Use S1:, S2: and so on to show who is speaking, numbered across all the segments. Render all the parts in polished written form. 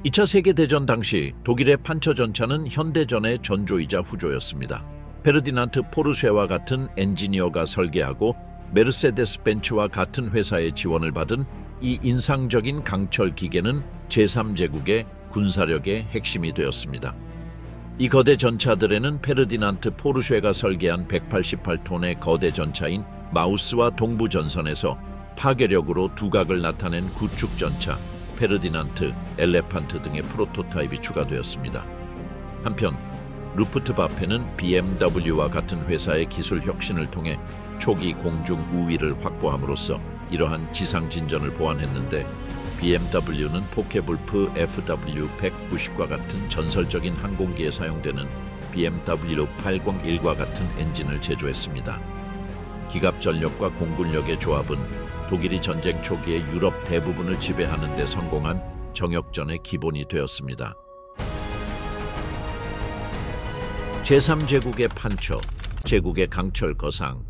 S1: 2차 세계대전 당시 독일의 판처 전차는 현대전의 전조이자 후조였습니다. 페르디난트 포르쉐와 같은 엔지니어가 설계하고 메르세데스 벤츠와 같은 회사의 지원을 받은 이 인상적인 강철 기계는 제3제국의 군사력의 핵심이 되었습니다. 이 거대 전차들에는 페르디난트 포르쉐가 설계한 188톤의 거대 전차인 마우스와 동부 전선에서 파괴력으로 두각을 나타낸 구축 전차 페르디난트, 엘레판트 등의 프로토타입이 추가되었습니다. 한편 루프트바페는 BMW와 같은 회사의 기술 혁신을 통해 초기 공중 우위를 확보함으로써 이러한 지상 진전을 보완했는데 BMW는 포케불프 FW190과 같은 전설적인 항공기에 사용되는 BMW 801과 같은 엔진을 제조했습니다. 기갑 전력과 공군력의 조합은 독일이 전쟁 초기에 유럽 대부분을 지배하는 데 성공한 정역전의 기본이 되었습니다. 제3제국의 판처, 제국의 강철 거상.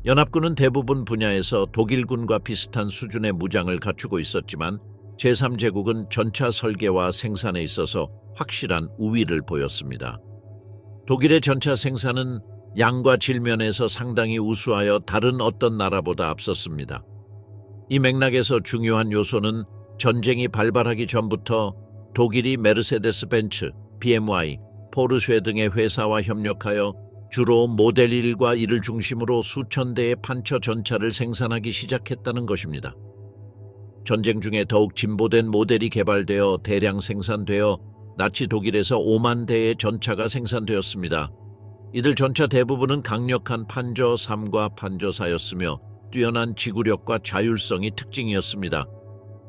S1: 연합군은 대부분 분야에서 독일군과 비슷한 수준의 무장을 갖추고 있었지만 제3제국은 전차 설계와 생산에 있어서 확실한 우위를 보였습니다. 독일의 전차 생산은 양과 질면에서 상당히 우수하여 다른 어떤 나라보다 앞섰습니다. 이 맥락에서 중요한 요소는 전쟁이 발발하기 전부터 독일이 메르세데스 벤츠, BMW, 포르쉐 등의 회사와 협력하여 주로 모델 1과 2를 중심으로 수천 대의 판처 전차를 생산하기 시작했다는 것입니다. 전쟁 중에 더욱 진보된 모델이 개발되어 대량 생산되어 나치 독일에서 5만 대의 전차가 생산되었습니다. 이들 전차 대부분은 강력한 판저 3과 판저 4였으며 뛰어난 지구력과 자율성이 특징이었습니다.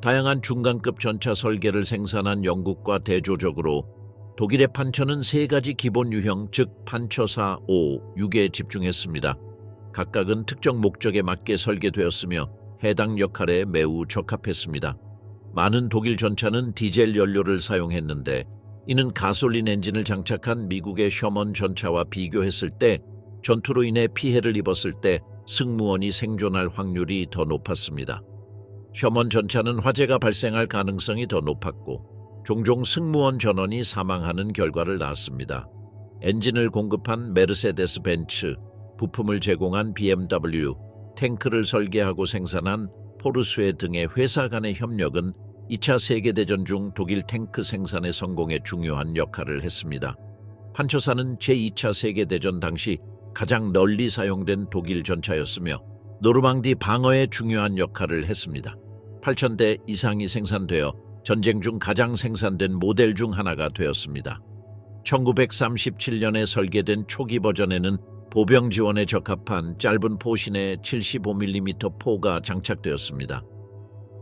S1: 다양한 중간급 전차 설계를 생산한 영국과 대조적으로 독일의 판처는 세 가지 기본 유형, 즉 판처 4, 5, 6에 집중했습니다. 각각은 특정 목적에 맞게 설계되었으며 해당 역할에 매우 적합했습니다. 많은 독일 전차는 디젤 연료를 사용했는데 이는 가솔린 엔진을 장착한 미국의 셔먼 전차와 비교했을 때 전투로 인해 피해를 입었을 때 승무원이 생존할 확률이 더 높았습니다. 셔먼 전차는 화재가 발생할 가능성이 더 높았고 종종 승무원 전원이 사망하는 결과를 낳았습니다. 엔진을 공급한 메르세데스 벤츠, 부품을 제공한 BMW, 탱크를 설계하고 생산한 포르쉐 등의 회사 간의 협력은 2차 세계대전 중 독일 탱크 생산의 성공에 중요한 역할을 했습니다. 판처사는 제2차 세계대전 당시 가장 널리 사용된 독일 전차였으며 노르망디 방어에 중요한 역할을 했습니다. 8,000대 이상이 생산되어 전쟁 중 가장 생산된 모델 중 하나가 되었습니다. 1937년에 설계된 초기 버전에는 보병 지원에 적합한 짧은 포신의 75mm 포가 장착되었습니다.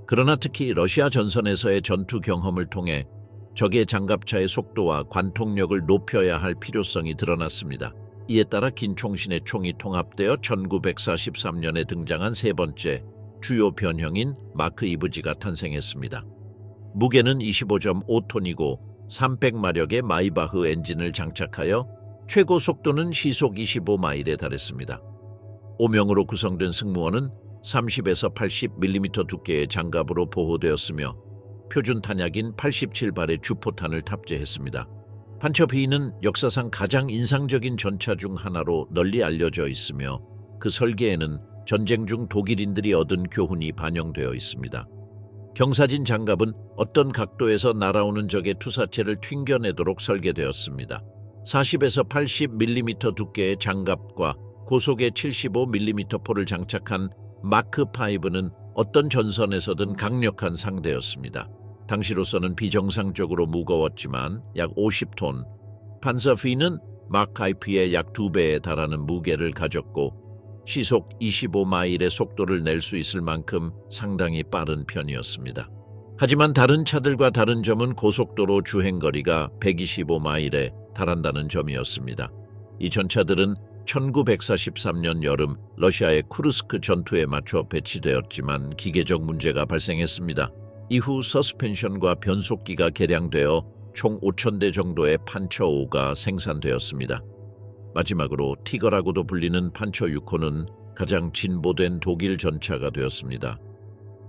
S1: 그러나 특히 러시아 전선에서의 전투 경험을 통해 적의 장갑차의 속도와 관통력을 높여야 할 필요성이 드러났습니다. 이에 따라 긴 총신의 총이 통합되어 1943년에 등장한 세 번째 주요 변형인 마크 이브지가 탄생했습니다. 무게는 25.5톤이고 300마력의 마이바흐 엔진을 장착하여 최고 속도는 시속 25마일에 달했습니다. 오명으로 구성된 승무원은 30에서 80mm 두께의 장갑으로 보호되었으며 표준 탄약인 87발의 주포탄을 탑재했습니다. 판처 B는 역사상 가장 인상적인 전차 중 하나로 널리 알려져 있으며 그 설계에는 전쟁 중 독일인들이 얻은 교훈이 반영되어 있습니다. 경사진 장갑은 어떤 각도에서 날아오는 적의 투사체를 튕겨내도록 설계되었습니다. 40에서 80mm 두께의 장갑과 고속의 75mm 포를 장착한 마크5는 어떤 전선에서든 강력한 상대였습니다. 당시로서는 비정상적으로 무거웠지만 약 50톤, 판서피는 마크5의 약 2배에 달하는 무게를 가졌고 시속 25마일의 속도를 낼 수 있을 만큼 상당히 빠른 편이었습니다. 하지만 다른 차들과 다른 점은 고속도로 주행거리가 125마일에 달한다는 점이었습니다. 이 전차들은 1943년 여름 러시아의 쿠르스크 전투에 맞춰 배치되었지만 기계적 문제가 발생했습니다. 이후 서스펜션과 변속기가 개량되어 총 5,000대 정도의 판처 5가 생산되었습니다. 마지막으로 티거라고도 불리는 판처 6호는 가장 진보된 독일 전차가 되었습니다.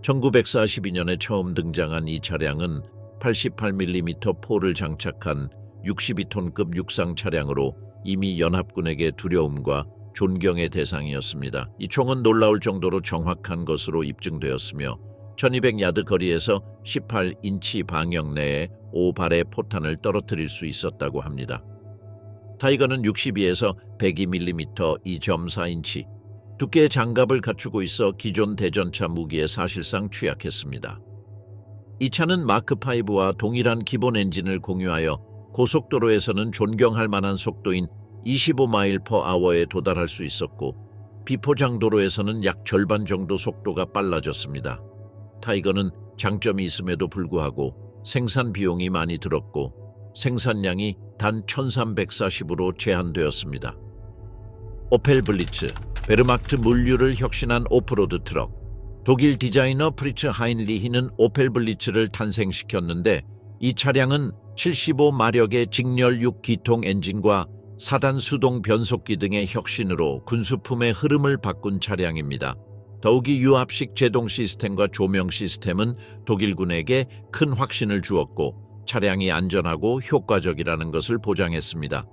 S1: 1942년에 처음 등장한 이 차량은 88mm 포를 장착한 62톤급 육상 차량으로 이미 연합군에게 두려움과 존경의 대상이었습니다. 이 총은 놀라울 정도로 정확한 것으로 입증되었으며 1200야드 거리에서 18인치 방역 내에 5발의 포탄을 떨어뜨릴 수 있었다고 합니다. 타이거는 62에서 102mm 2.4인치 두께의 장갑을 갖추고 있어 기존 대전차 무기에 사실상 취약했습니다. 이 차는 마크5와 동일한 기본 엔진을 공유하여 고속도로에서는 존경할 만한 속도인 25마일/h에 도달할 수 있었고 비포장도로에서는 약 절반 정도 속도가 빨라졌습니다. 타이거는 장점이 있음에도 불구하고 생산 비용이 많이 들었고 생산량이 단 1340으로 제한되었습니다. 오펠 블리츠, 베르마크트 물류를 혁신한 오프로드 트럭. 독일 디자이너 프리츠 하인리히는 오펠 블리츠를 탄생시켰는데 이 차량은 75마력의 직렬 6기통 엔진과 4단 수동 변속기 등의 혁신으로 군수품의 흐름을 바꾼 차량입니다. 더욱이 유압식 제동 시스템과 조명 시스템은 독일군에게 큰 확신을 주었고 차량이 안전하고 효과적이라는 것을 보장했습니다.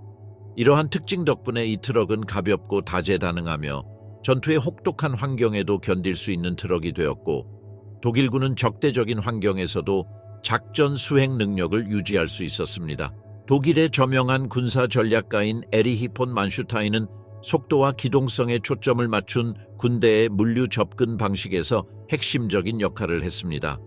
S1: 이러한 특징 덕분에 이 트럭은 가볍고 다재다능하며 전투의 혹독한 환경에도 견딜 수 있는 트럭이 되었고 독일군은 적대적인 환경에서도 작전 수행 능력을 유지할 수 있었습니다. 독일의 저명한 군사 전략가인 에리히 폰 만슈타인은 속도와 기동성에 초점을 맞춘 군대의 물류 접근 방식에서 핵심적인 역할을 했습니다.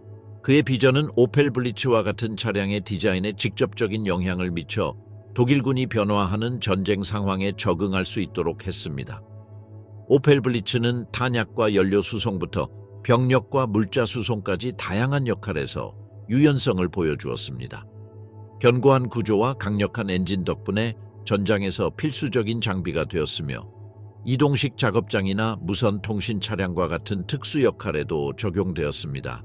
S1: 그의 비전은 오펠 블리츠와 같은 차량의 디자인에 직접적인 영향을 미쳐 독일군이 변화하는 전쟁 상황에 적응할 수 있도록 했습니다. 오펠 블리츠는 탄약과 연료 수송부터 병력과 물자 수송까지 다양한 역할에서 유연성을 보여주었습니다. 견고한 구조와 강력한 엔진 덕분에 전장에서 필수적인 장비가 되었으며 이동식 작업장이나 무선 통신 차량과 같은 특수 역할에도 적용되었습니다.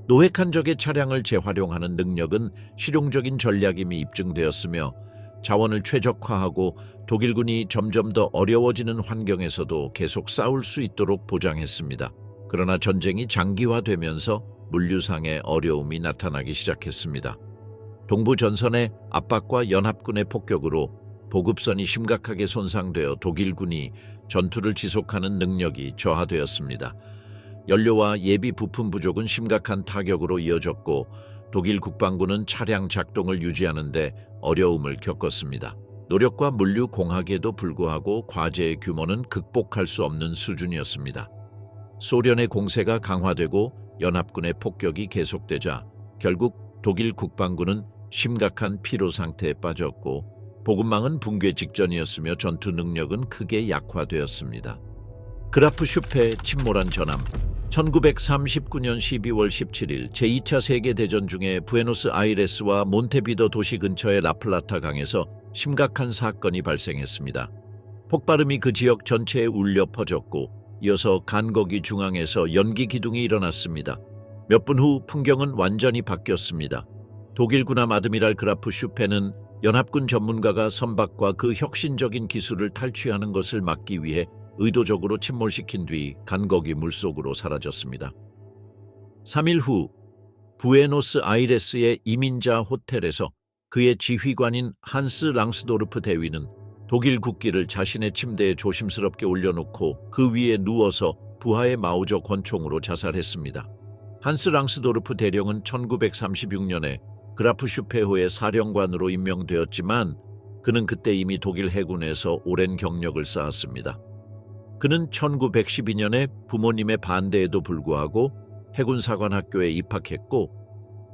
S1: 노획한 적의 차량을 재활용하는 능력은 실용적인 전략임이 입증되었으며 자원을 최적화하고 독일군이 점점 더 어려워지는 환경에서도 계속 싸울 수 있도록 보장했습니다. 그러나 전쟁이 장기화되면서 물류상의 어려움이 나타나기 시작했습니다. 동부 전선의 압박과 연합군의 폭격으로 보급선이 심각하게 손상되어 독일군이 전투를 지속하는 능력이 저하되었습니다. 연료와 예비 부품 부족은 심각한 타격으로 이어졌고 독일 국방부는 차량 작동을 유지하는 데 어려움을 겪었습니다. 노력과 물류 공학에도 불구하고 과제의 규모는 극복할 수 없는 수준이었습니다. 소련의 공세가 강화되고 연합군의 폭격이 계속되자 결국 독일 국방군은 심각한 피로 상태에 빠졌고 보급망은 붕괴 직전이었으며 전투 능력은 크게 약화되었습니다. 그라프 슈페의 침몰한 전함. 1939년 12월 17일 제2차 세계대전 중에 부에노스아이레스와 몬테비도 도시 근처의 라플라타 강에서 심각한 사건이 발생했습니다. 폭발음이 그 지역 전체에 울려 퍼졌고 이어서 간거기 중앙에서 연기 기둥이 일어났습니다. 몇 분 후 풍경은 완전히 바뀌었습니다. 독일 군함 아드미랄 그라프 슈페는 연합군 전문가가 선박과 그 혁신적인 기술을 탈취하는 것을 막기 위해 의도적으로 침몰시킨 뒤 간거기 물속으로 사라졌습니다. 3일 후 부에노스아이레스의 이민자 호텔에서 그의 지휘관인 한스 랑스도르프 대위는 독일 국기를 자신의 침대에 조심스럽게 올려놓고 그 위에 누워서 부하의 마우저 권총으로 자살했습니다. 한스 랑스도르프 대령은 1936년에 그라프 슈페호의 사령관으로 임명되었지만 그는 그때 이미 독일 해군에서 오랜 경력을 쌓았습니다. 그는 1912년에 부모님의 반대에도 불구하고 해군사관학교에 입학했고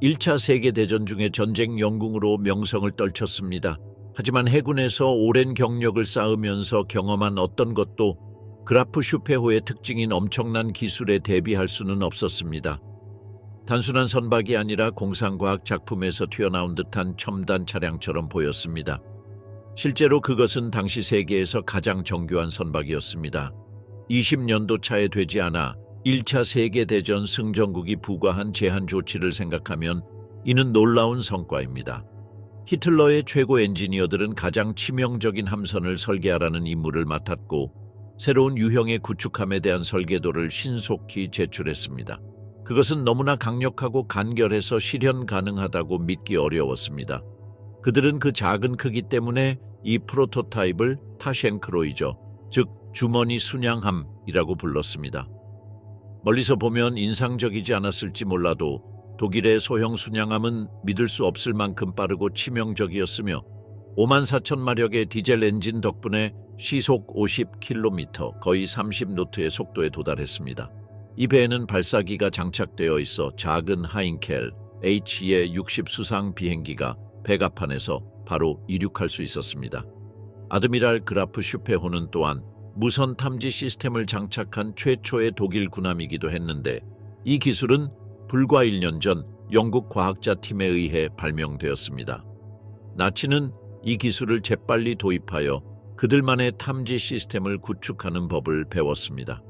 S1: 1차 세계대전 중에 전쟁 영궁으로 명성을 떨쳤습니다. 하지만 해군에서 오랜 경력을 쌓으면서 경험한 어떤 것도 그라프 슈페호의 특징인 엄청난 기술에 대비할 수는 없었습니다. 단순한 선박이 아니라 공상과학 작품에서 튀어나온 듯한 첨단 차량처럼 보였습니다. 실제로 그것은 당시 세계에서 가장 정교한 선박이었습니다. 20년도 차에 되지 않아 1차 세계대전 승전국이 부과한 제한 조치를 생각하면 이는 놀라운 성과입니다. 히틀러의 최고 엔지니어들은 가장 치명적인 함선을 설계하라는 임무를 맡았고 새로운 유형의 구축함에 대한 설계도를 신속히 제출했습니다. 그것은 너무나 강력하고 간결해서 실현 가능하다고 믿기 어려웠습니다. 그들은 그 작은 크기 때문에 이 프로토타입을 타셴크로이저, 즉 주머니 순양함이라고 불렀습니다. 멀리서 보면 인상적이지 않았을지 몰라도 독일의 소형 순양함은 믿을 수 없을 만큼 빠르고 치명적이었으며 54,000마력의 디젤 엔진 덕분에 시속 50km, 거의 30노트의 속도에 도달했습니다. 이 배에는 발사기가 장착되어 있어 작은 하인켈 H의 60 수상 비행기가 배갑판에서 바로 이륙할 수 있었습니다. 아드미랄 그라프 슈페호는 또한 무선 탐지 시스템을 장착한 최초의 독일 군함이기도 했는데 이 기술은 불과 1년 전 영국 과학자 팀에 의해 발명되었습니다. 나치는 이 기술을 재빨리 도입하여 그들만의 탐지 시스템을 구축하는 법을 배웠습니다.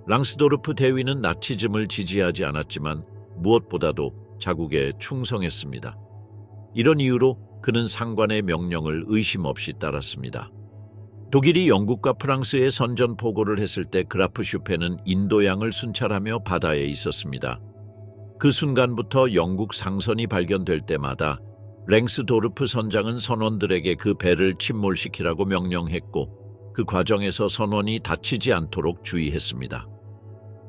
S1: 랑스도르프 대위는 나치즘을 지지하지 않았지만 무엇보다도 자국에 충성했습니다. 이런 이유로 그는 상관의 명령을 의심 없이 따랐습니다. 독일이 영국과 프랑스에 선전포고를 했을 때 그라프 슈페는 인도양을 순찰하며 바다에 있었습니다. 그 순간부터 영국 상선이 발견될 때마다 랭스도르프 선장은 선원들에게 그 배를 침몰시키라고 명령했고 그 과정에서 선원이 다치지 않도록 주의했습니다.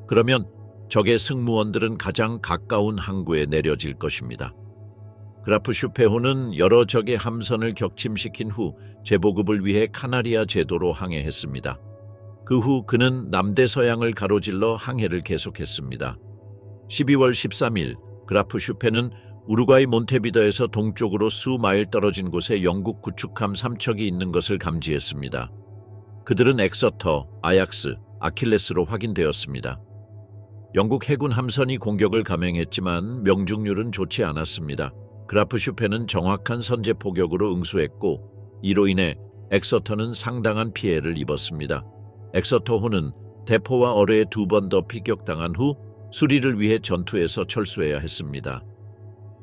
S1: 그러면 적의 승무원들은 가장 가까운 항구에 내려질 것입니다. 그라프 슈페호는 여러 적의 함선을 격침시킨 후 재보급을 위해 카나리아 제도로 항해했습니다. 그 후 그는 남대서양을 가로질러 항해를 계속했습니다. 12월 13일 그라프 슈페는 우루과이 몬테비더에서 동쪽으로 수마일 떨어진 곳에 영국 구축함 3척이 있는 것을 감지했습니다. 그들은 엑서터, 아약스, 아킬레스로 확인되었습니다. 영국 해군 함선이 공격을 감행했지만 명중률은 좋지 않았습니다. 그라프 슈페는 정확한 선제 포격으로 응수했고 이로 인해 엑서터는 상당한 피해를 입었습니다. 엑서터호는 대포와 어뢰에 2번 더 피격당한 후 수리를 위해 전투에서 철수해야 했습니다.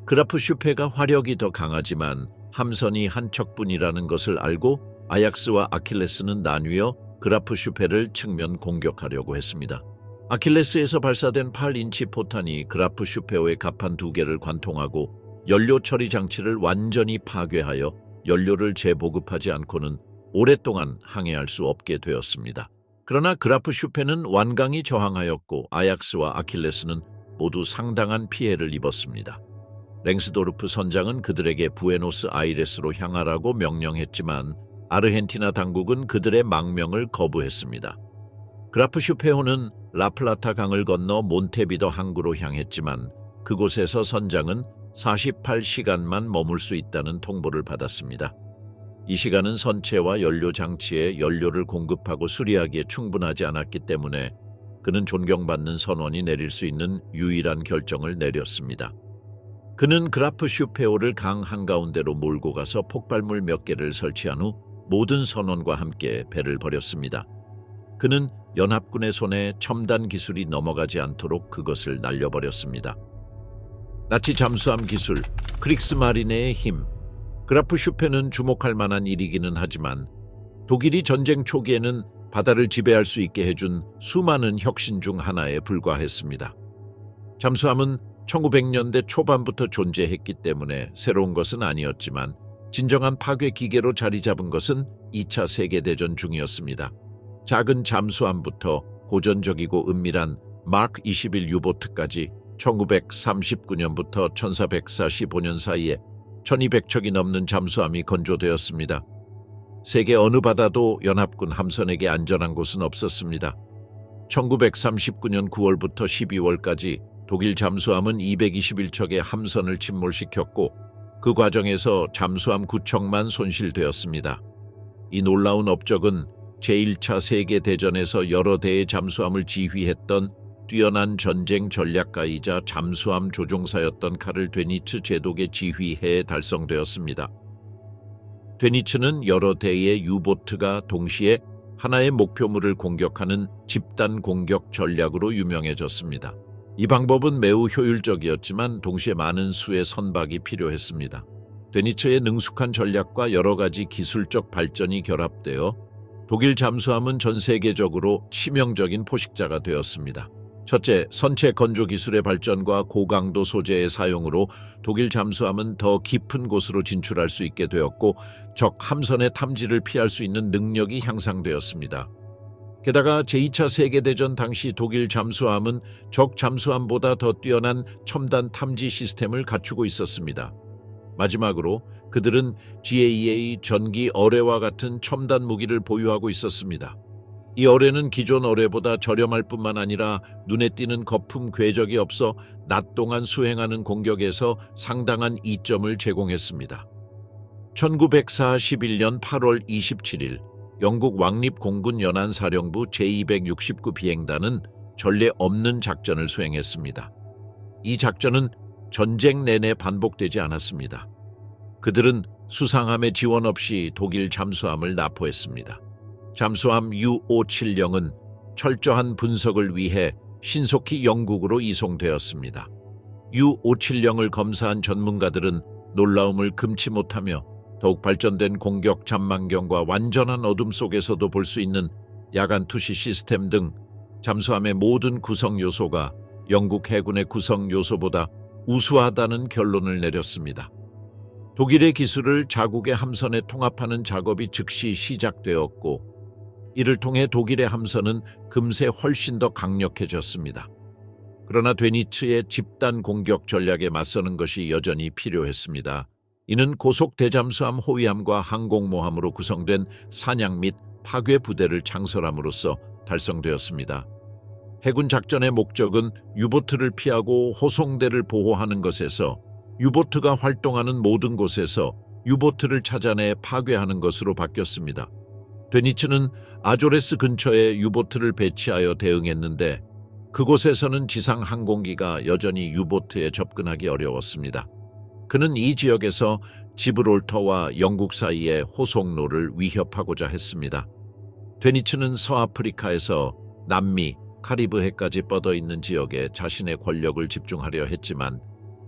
S1: 그라프 슈페가 화력이 더 강하지만 함선이 한 척뿐이라는 것을 알고 아약스와 아킬레스는 나뉘어 그라프 슈페를 측면 공격하려고 했습니다. 아킬레스에서 발사된 8인치 포탄이 그라프 슈페호의 갑판 2개를 관통하고 연료 처리 장치를 완전히 파괴하여 연료를 재보급하지 않고는 오랫동안 항해할 수 없게 되었습니다. 그러나 그라프 슈페는 완강히 저항하였고 아약스와 아킬레스는 모두 상당한 피해를 입었습니다. 랭스도르프 선장은 그들에게 부에노스 아이레스로 향하라고 명령했지만 아르헨티나 당국은 그들의 망명을 거부했습니다. 그라프 슈페호는 라플라타 강을 건너 몬테비더 항구로 향했지만 그곳에서 선장은 48시간만 머물 수 있다는 통보를 받았습니다. 이 시간은 선체와 연료 장치에 연료를 공급하고 수리하기에 충분하지 않았기 때문에 그는 존경받는 선원이 내릴 수 있는 유일한 결정을 내렸습니다. 그는 그라프 슈페호를 강 한가운데로 몰고 가서 폭발물 몇 개를 설치한 후 모든 선원과 함께 배를 버렸습니다. 그는 연합군의 손에 첨단 기술이 넘어가지 않도록 그것을 날려버렸습니다. 나치 잠수함 기술, 크릭스마리네의 힘. 그라프 슈페는 주목할 만한 일이기는 하지만 독일이 전쟁 초기에는 바다를 지배할 수 있게 해준 수많은 혁신 중 하나에 불과했습니다. 잠수함은 1900년대 초반부터 존재했기 때문에 새로운 것은 아니었지만 진정한 파괴 기계로 자리 잡은 것은 2차 세계대전 중이었습니다. 작은 잠수함부터 고전적이고 은밀한 마크 21 유보트까지 1939년부터 1445년 사이에 1200척이 넘는 잠수함이 건조되었습니다. 세계 어느 바다도 연합군 함선에게 안전한 곳은 없었습니다. 1939년 9월부터 12월까지 독일 잠수함은 221척의 함선을 침몰시켰고 그 과정에서 잠수함 9척만 손실되었습니다. 이 놀라운 업적은 제1차 세계대전에서 여러 대의 잠수함을 지휘했던 뛰어난 전쟁 전략가이자 잠수함 조종사였던 카를 데니츠 제독의 지휘해에 달성되었습니다. 데니츠는 여러 대의 유보트가 동시에 하나의 목표물을 공격하는 집단 공격 전략으로 유명해졌습니다. 이 방법은 매우 효율적이었지만 동시에 많은 수의 선박이 필요했습니다. 데니츠의 능숙한 전략과 여러 가지 기술적 발전이 결합되어 독일 잠수함은 전 세계적으로 치명적인 포식자가 되었습니다. 첫째, 선체 건조 기술의 발전과 고강도 소재의 사용으로 독일 잠수함은 더 깊은 곳으로 진출할 수 있게 되었고 적 함선의 탐지를 피할 수 있는 능력이 향상되었습니다. 게다가 제2차 세계대전 당시 독일 잠수함은 적 잠수함보다 더 뛰어난 첨단 탐지 시스템을 갖추고 있었습니다. 마지막으로 그들은 GAA 전기 어뢰와 같은 첨단 무기를 보유하고 있었습니다. 이 어뢰는 기존 어뢰보다 저렴할 뿐만 아니라 눈에 띄는 거품 궤적이 없어 낮 동안 수행하는 공격에서 상당한 이점을 제공했습니다. 1941년 8월 27일 영국 왕립공군 연안사령부 제269 비행단은 전례 없는 작전을 수행했습니다. 이 작전은 전쟁 내내 반복되지 않았습니다. 그들은 수상함의 지원 없이 독일 잠수함을 납포했습니다. 잠수함 U570은 철저한 분석을 위해 신속히 영국으로 이송되었습니다. U570을 검사한 전문가들은 놀라움을 금치 못하며 더욱 발전된 공격 잠망경과 완전한 어둠 속에서도 볼 수 있는 야간 투시 시스템 등 잠수함의 모든 구성 요소가 영국 해군의 구성 요소보다 우수하다는 결론을 내렸습니다. 독일의 기술을 자국의 함선에 통합하는 작업이 즉시 시작되었고 이를 통해 독일의 함선은 금세 훨씬 더 강력해졌습니다. 그러나 드니츠의 집단 공격 전략에 맞서는 것이 여전히 필요했습니다. 이는 고속 대잠수함 호위함과 항공모함으로 구성된 사냥 및 파괴 부대를 창설함으로써 달성되었습니다. 해군 작전의 목적은 유보트를 피하고 호송대를 보호하는 것에서 유보트가 활동하는 모든 곳에서 유보트를 찾아내 파괴하는 것으로 바뀌었습니다. 드니츠는 아조레스 근처에 유보트를 배치하여 대응했는데 그곳에서는 지상 항공기가 여전히 유보트에 접근하기 어려웠습니다. 그는 이 지역에서 지브롤터와 영국 사이의 호송로를 위협하고자 했습니다. 드니츠는 서아프리카에서 남미, 카리브해까지 뻗어있는 지역에 자신의 권력을 집중하려 했지만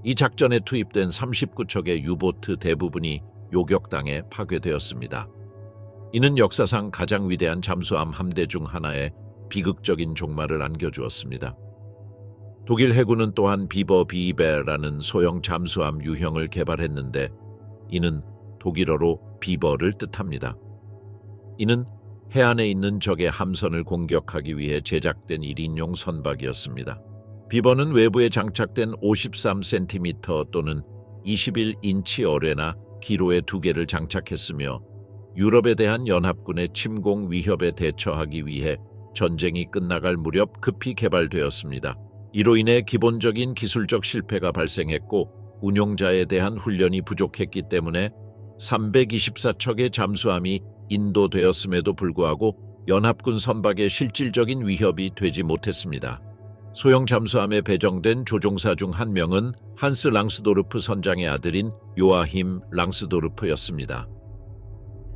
S1: 이 작전에 투입된 39척의 유보트 대부분이 요격당해 파괴되었습니다. 이는 역사상 가장 위대한 잠수함 함대 중 하나에 비극적인 종말을 안겨주었습니다. 독일 해군은 또한 비버 비베라는 소형 잠수함 유형을 개발했는데 이는 독일어로 비버를 뜻합니다. 이는 해안에 있는 적의 함선을 공격하기 위해 제작된 1인용 선박이었습니다. 비버는 외부에 장착된 53cm 또는 21인치 어뢰나 기로에 2개를 장착했으며 유럽에 대한 연합군의 침공 위협에 대처하기 위해 전쟁이 끝나갈 무렵 급히 개발되었습니다. 이로 인해 기본적인 기술적 실패가 발생했고 운용자에 대한 훈련이 부족했기 때문에 324척의 잠수함이 인도되었음에도 불구하고 연합군 선박의 실질적인 위협이 되지 못했습니다. 소형 잠수함에 배정된 조종사 중 한 명은 한스 랑스도르프 선장의 아들인 요아힘 랑스도르프였습니다.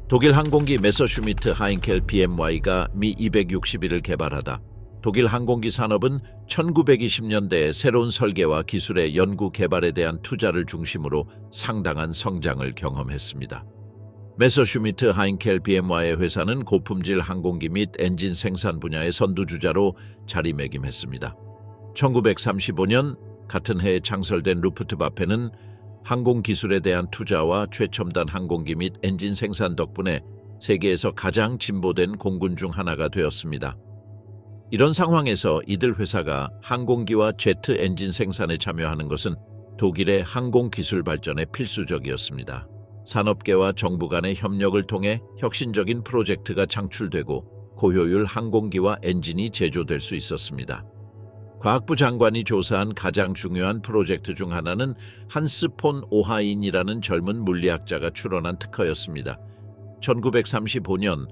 S1: 독일 항공기 메서슈미트 하인켈 BMY가 미-261을 개발하다 독일 항공기 산업은 1920년대에 새로운 설계와 기술의 연구 개발에 대한 투자를 중심으로 상당한 성장을 경험했습니다. 메서슈미트 하인켈 BMY 회사는 고품질 항공기 및 엔진 생산 분야의 선두주자로 자리매김했습니다. 1935년 같은 해에 창설된 루프트바페는 항공기술에 대한 투자와 최첨단 항공기 및 엔진 생산 덕분에 세계에서 가장 진보된 공군 중 하나가 되었습니다. 이런 상황에서 이들 회사가 항공기와 제트 엔진 생산에 참여하는 것은 독일의 항공기술 발전에 필수적이었습니다. 산업계와 정부 간의 협력을 통해 혁신적인 프로젝트가 창출되고 고효율 항공기와 엔진이 제조될 수 있었습니다. 과학부 장관이 조사한 가장 중요한 프로젝트 중 하나는 한스 폰 오하인이라는 젊은 물리학자가 출원한 특허였습니다. 1935년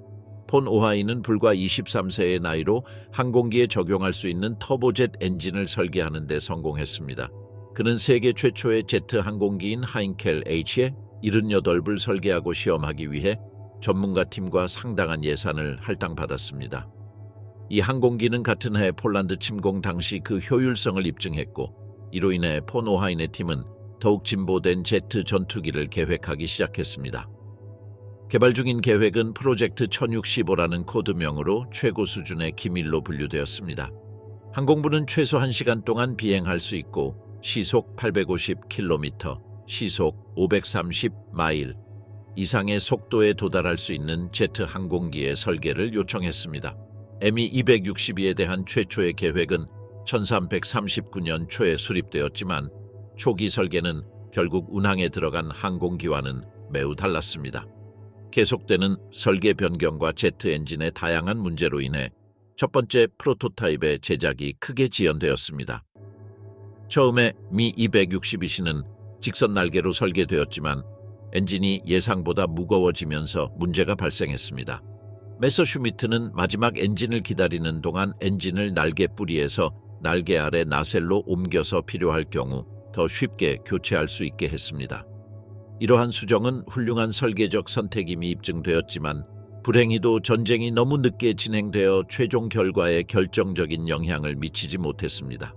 S1: 폰 오하인은 불과 23세의 나이로 항공기에 적용할 수 있는 터보젯 엔진을 설계하는 데 성공했습니다. 그는 세계 최초의 제트 항공기인 하인켈 H의 78불 설계하고 시험하기 위해 전문가팀과 상당한 예산을 할당받았습니다. 이 항공기는 같은 해 폴란드 침공 당시 그 효율성을 입증했고 이로 인해 폰 오하인의 팀은 더욱 진보된 제트 전투기를 계획하기 시작했습니다. 개발 중인 계획은 프로젝트 1065라는 코드명으로 최고 수준의 기밀로 분류되었습니다. 항공부는 최소 1시간 동안 비행할 수 있고 시속 850km, 시속 530마일 이상의 속도에 도달할 수 있는 제트 항공기의 설계를 요청했습니다. ME-262에 대한 최초의 계획은 1339년 초에 수립되었지만 초기 설계는 결국 운항에 들어간 항공기와는 매우 달랐습니다. 계속되는 설계 변경과 제트 엔진의 다양한 문제로 인해 첫 번째 프로토타입의 제작이 크게 지연되었습니다. 처음에 미-262C는 직선 날개로 설계되었지만 엔진이 예상보다 무거워지면서 문제가 발생했습니다. 메서슈미트는 마지막 엔진을 기다리는 동안 엔진을 날개 뿌리에서 날개 아래 나셀로 옮겨서 필요할 경우 더 쉽게 교체할 수 있게 했습니다. 이러한 수정은 훌륭한 설계적 선택임이 입증되었지만 불행히도 전쟁이 너무 늦게 진행되어 최종 결과에 결정적인 영향을 미치지 못했습니다.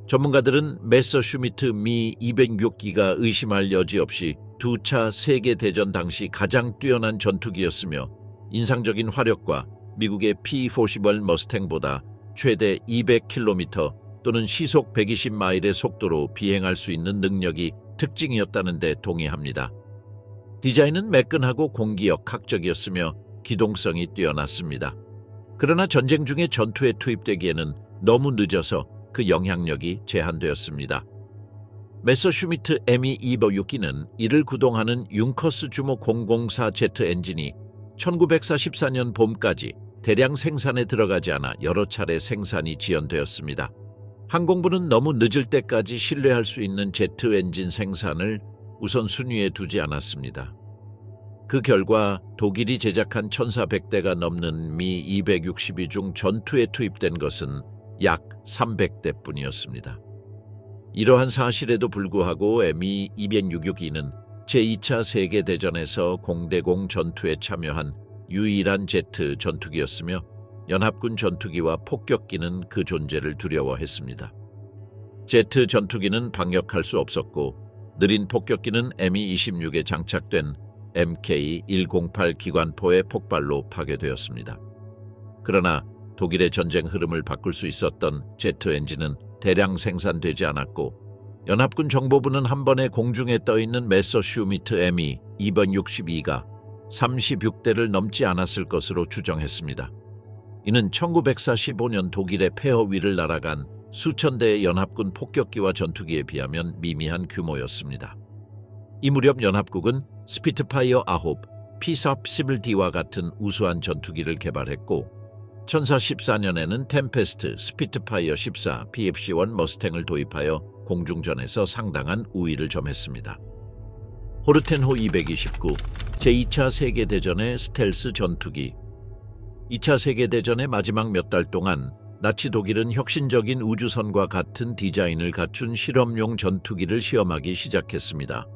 S1: 전문가들은 메서슈미트 미-206기가 의심할 여지 없이 2차 세계대전 당시 가장 뛰어난 전투기였으며 인상적인 화력과 미국의 P-40 머스탱보다 최대 200km 또는 시속 120마일의 속도로 비행할 수 있는 능력이 특징이었다는 데 동의합니다. 디자인은 매끈하고 공기역학적이었으며 기동성이 뛰어났습니다. 그러나 전쟁 중에 전투에 투입되기에는 너무 늦어서 그 영향력이 제한되었습니다. 메서슈미트 ME-206기는 이를 구동하는 융커스 주모 004 제트 엔진이 1944년 봄까지 대량 생산에 들어가지 않아 여러 차례 생산이 지연되었습니다. 항공부는 너무 늦을 때까지 신뢰할 수 있는 제트 엔진 생산을 우선순위에 두지 않았습니다. 그 결과 독일이 제작한 1,400대가 넘는 미-262 중 전투에 투입된 것은 약 300대뿐이었습니다. 이러한 사실에도 불구하고 ME-206E는 제2차 세계대전에서 공대공 전투에 참여한 유일한 제트 전투기였으며 연합군 전투기와 폭격기는 그 존재를 두려워했습니다. 제트 전투기는 방역할 수 없었고 느린 폭격기는 ME-26에 장착된 MK-108 기관포의 폭발로 파괴되었습니다. 그러나 독일의 전쟁 흐름을 바꿀 수 있었던 제트 엔진은 대량 생산되지 않았고 연합군 정보부는 한 번에 공중에 떠있는 메서슈미트 ME-262가 36대를 넘지 않았을 것으로 추정했습니다. 이는 1945년 독일의 폐허 위를 날아간 수천 대의 연합군 폭격기와 전투기에 비하면 미미한 규모였습니다. 이 무렵 연합국은 스피트파이어 9, P-11D와 같은 우수한 전투기를 개발했고 1414년에는 템페스트, 스피트파이어 14, PFC-1 머스탱을 도입하여 공중전에서 상당한 우위를 점했습니다. 호르텐호 229, 제2차 세계대전의 스텔스 전투기. 2차 세계대전의 마지막 몇 달 동안 나치 독일은 혁신적인 우주선과 같은 디자인을 갖춘 실험용 전투기를 시험하기 시작했습니다.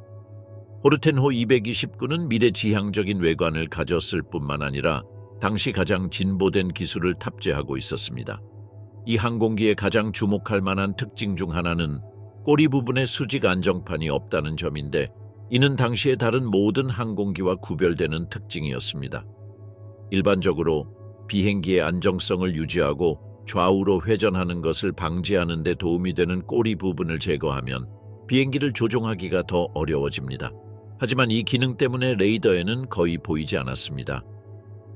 S1: 호르텐호 229는 미래지향적인 외관을 가졌을 뿐만 아니라 당시 가장 진보된 기술을 탑재하고 있었습니다. 이 항공기의 가장 주목할 만한 특징 중 하나는 꼬리 부분에 수직 안정판이 없다는 점인데 이는 당시의 다른 모든 항공기와 구별되는 특징이었습니다. 일반적으로 비행기의 안정성을 유지하고 좌우로 회전하는 것을 방지하는 데 도움이 되는 꼬리 부분을 제거하면 비행기를 조종하기가 더 어려워집니다. 하지만 이 기능 때문에 레이더에는 거의 보이지 않았습니다.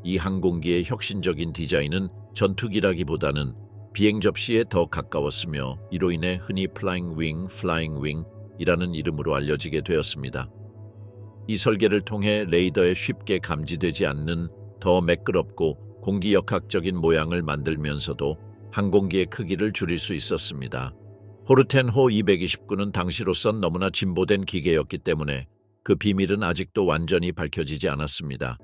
S1: 이 항공기의 혁신적인 디자인은 전투기라기보다는 비행 접시에 더 가까웠으며 이로 인해 흔히 플라잉 윙이라는 이름으로 알려지게 되었습니다. 이 설계를 통해 레이더에 쉽게 감지되지 않는 더 매끄럽고 공기역학적인 모양을 만들면서도 항공기의 크기를 줄일 수 있었습니다. 호르텐호 229는 당시로선 너무나 진보된 기계였기 때문에 그 비밀은 아직도 완전히 밝혀지지 않았습니다.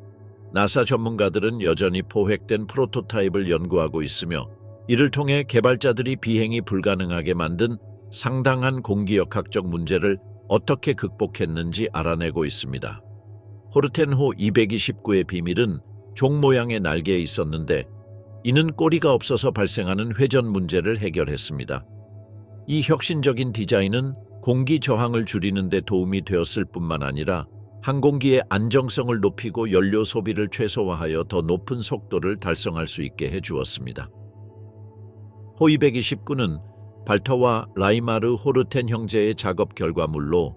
S1: 나사 전문가들은 여전히 포획된 프로토타입을 연구하고 있으며 이를 통해 개발자들이 비행이 불가능하게 만든 상당한 공기역학적 문제를 어떻게 극복했는지 알아내고 있습니다. 호르텐호 229의 비밀은 종 모양의 날개에 있었는데 이는 꼬리가 없어서 발생하는 회전 문제를 해결했습니다. 이 혁신적인 디자인은 공기 저항을 줄이는 데 도움이 되었을 뿐만 아니라 항공기의 안정성을 높이고 연료 소비를 최소화하여 더 높은 속도를 달성할 수 있게 해주었습니다. 호이129는 발터와 라이마르 호르텐 형제의 작업 결과물로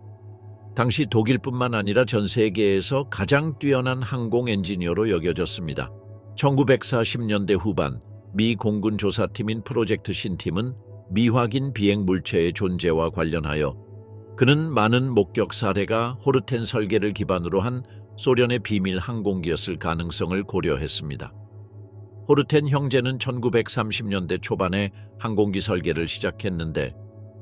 S1: 당시 독일뿐만 아니라 전 세계에서 가장 뛰어난 항공 엔지니어로 여겨졌습니다. 1940년대 후반 미 공군 조사팀인 프로젝트 신팀은 미확인 비행 물체의 존재와 관련하여 그는 많은 목격 사례가 호르텐 설계를 기반으로 한 소련의 비밀 항공기였을 가능성을 고려했습니다. 호르텐 형제는 1930년대 초반에 항공기 설계를 시작했는데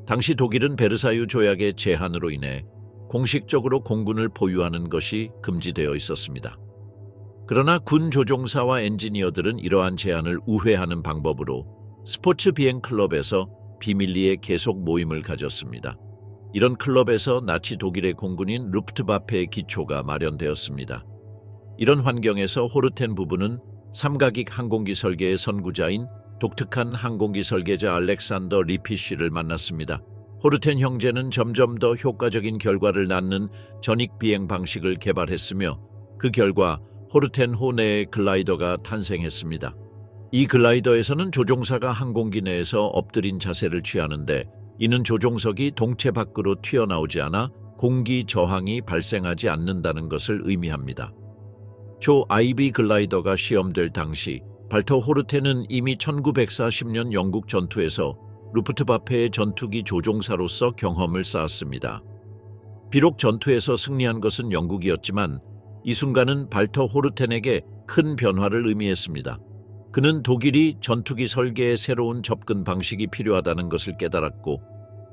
S1: 당시 독일은 베르사유 조약의 제한으로 인해 공식적으로 공군을 보유하는 것이 금지되어 있었습니다. 그러나 군 조종사와 엔지니어들은 이러한 제한을 우회하는 방법으로 스포츠 비행 클럽에서 비밀리에 계속 모임을 가졌습니다. 이런 클럽에서 나치 독일의 공군인 루프트바페의 기초가 마련되었습니다. 이런 환경에서 호르텐 부부는 삼각익 항공기 설계의 선구자인 독특한 항공기 설계자 알렉산더 리피쉬를 만났습니다. 호르텐 형제는 점점 더 효과적인 결과를 낳는 전익 비행 방식을 개발했으며 그 결과 호르텐 호내의 글라이더가 탄생했습니다. 이 글라이더에서는 조종사가 항공기 내에서 엎드린 자세를 취하는데 이는 조종석이 동체 밖으로 튀어나오지 않아 공기 저항이 발생하지 않는다는 것을 의미합니다. 조 아이비 글라이더가 시험될 당시 발터 호르텐은 이미 1940년 영국 전투에서 루프트바페의 전투기 조종사로서 경험을 쌓았습니다. 비록 전투에서 승리한 것은 영국이었지만 이 순간은 발터 호르텐에게 큰 변화를 의미했습니다. 그는 독일이 전투기 설계에 새로운 접근 방식이 필요하다는 것을 깨달았고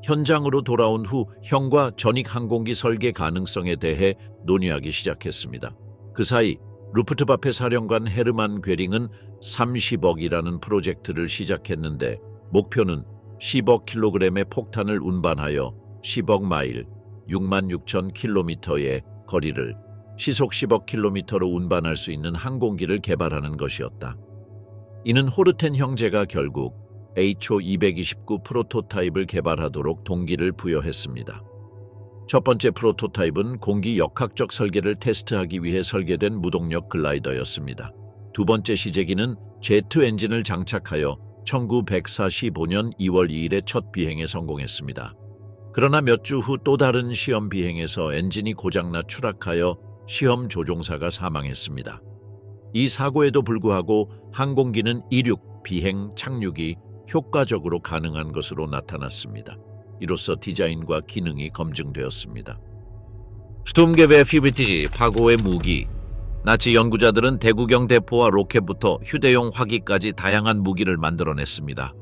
S1: 현장으로 돌아온 후 형과 전익 항공기 설계 가능성에 대해 논의하기 시작했습니다. 그 사이 루프트바페 사령관 헤르만 괴링은 30억이라는 프로젝트를 시작했는데 목표는 10억 킬로그램의 폭탄을 운반하여 10억 마일, 66,000km의 거리를 시속 10억 킬로미터로 운반할 수 있는 항공기를 개발하는 것이었다. 이는 호르텐 형제가 결국 HO-229 프로토타입을 개발하도록 동기를 부여했습니다. 첫 번째 프로토타입은 공기 역학적 설계를 테스트하기 위해 설계된 무동력 글라이더였습니다. 두 번째 시제기는 제트 엔진을 장착하여 1945년 2월 2일에 첫 비행에 성공했습니다. 그러나 몇 주 후 또 다른 시험 비행에서 엔진이 고장나 추락하여 시험 조종사가 사망했습니다. 이 사고에도 불구하고 항공기는 이륙, 비행, 착륙이 효과적으로 가능한 것으로 나타났습니다. 이로써 디자인과 기능이 검증되었습니다.
S2: 스톰게베 피비티지 파고의 무기. 나치 연구자들은 대구경 대포와 로켓부터 휴대용 화기까지 다양한 무기를 만들어냈습니다.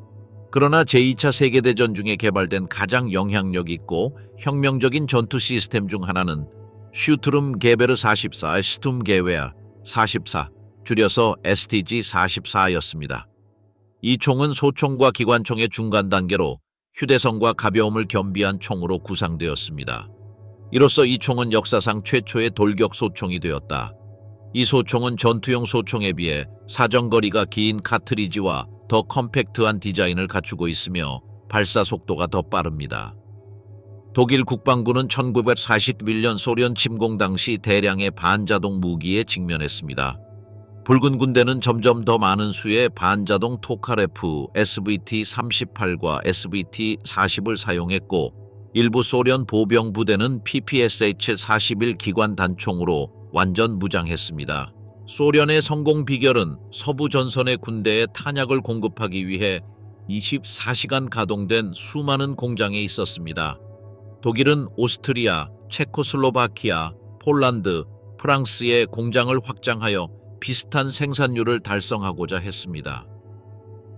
S2: 그러나 제2차 세계대전 중에 개발된 가장 영향력 있고 혁명적인 전투 시스템 중 하나는 슈트룸 게베르 44의 스툼게웨어 44, 줄여서 STG-44였습니다. 이 총은 소총과 기관총의 중간 단계로 휴대성과 가벼움을 겸비한 총으로 구상되었습니다. 이로써 이 총은 역사상 최초의 돌격 소총이 되었다. 이 소총은 전투용 소총에 비해 사정거리가 긴 카트리지와 더 컴팩트한 디자인을 갖추고 있으며 발사 속도가 더 빠릅니다. 독일 국방부는 1941년 소련 침공 당시 대량의 반자동 무기에 직면했습니다. 붉은 군대는 점점 더 많은 수의 반자동 토카레프 SVT-38과 SVT-40을 사용했고 일부 소련 보병 부대는 PPSH-41 기관 단총으로 완전 무장했습니다. 소련의 성공 비결은 서부 전선의 군대에 탄약을 공급하기 위해 24시간 가동된 수많은 공장에 있었습니다. 독일은 오스트리아, 체코슬로바키아, 폴란드, 프랑스의 공장을 확장하여 비슷한 생산률을 달성하고자 했습니다.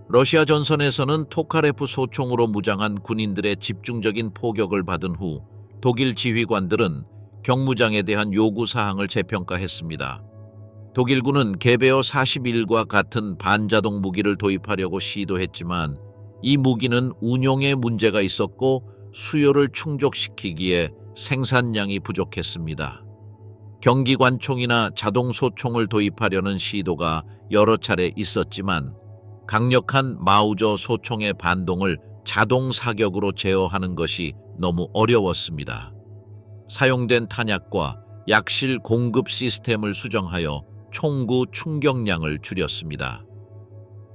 S2: 러시아 전선에서는 토카레프 소총으로 무장한 군인들의 집중적인 포격을 받은 후 독일 지휘관들은 경무장에 대한 요구사항을 재평가했습니다. 독일군은 게베어 41과 같은 반자동 무기를 도입하려고 시도했지만 이 무기는 운용에 문제가 있었고 수요를 충족시키기에 생산량이 부족했습니다. 경기관총이나 자동소총을 도입하려는 시도가 여러 차례 있었지만 강력한 마우저 소총의 반동을 자동 사격으로 제어하는 것이 너무 어려웠습니다. 사용된 탄약과 약실 공급 시스템을 수정하여 총구 충격량을 줄였습니다.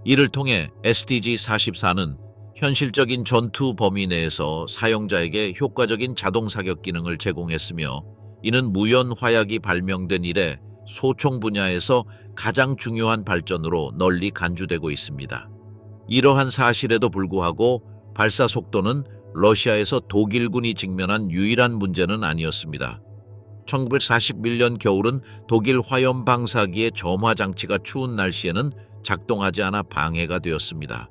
S2: 이를 통해 STG-44는 현실적인 전투 범위 내에서 사용자에게 효과적인 자동 사격 기능을 제공했으며, 이는 무연 화약이 발명된 이래 소총 분야에서 가장 중요한 발전으로 널리 간주되고 있습니다. 이러한 사실에도 불구하고 발사 속도는 러시아에서 독일군이 직면한 유일한 문제는 아니었습니다. 1941년 겨울은 독일 화염 방사기의 점화 장치가 추운 날씨에는 작동하지 않아 방해가 되었습니다.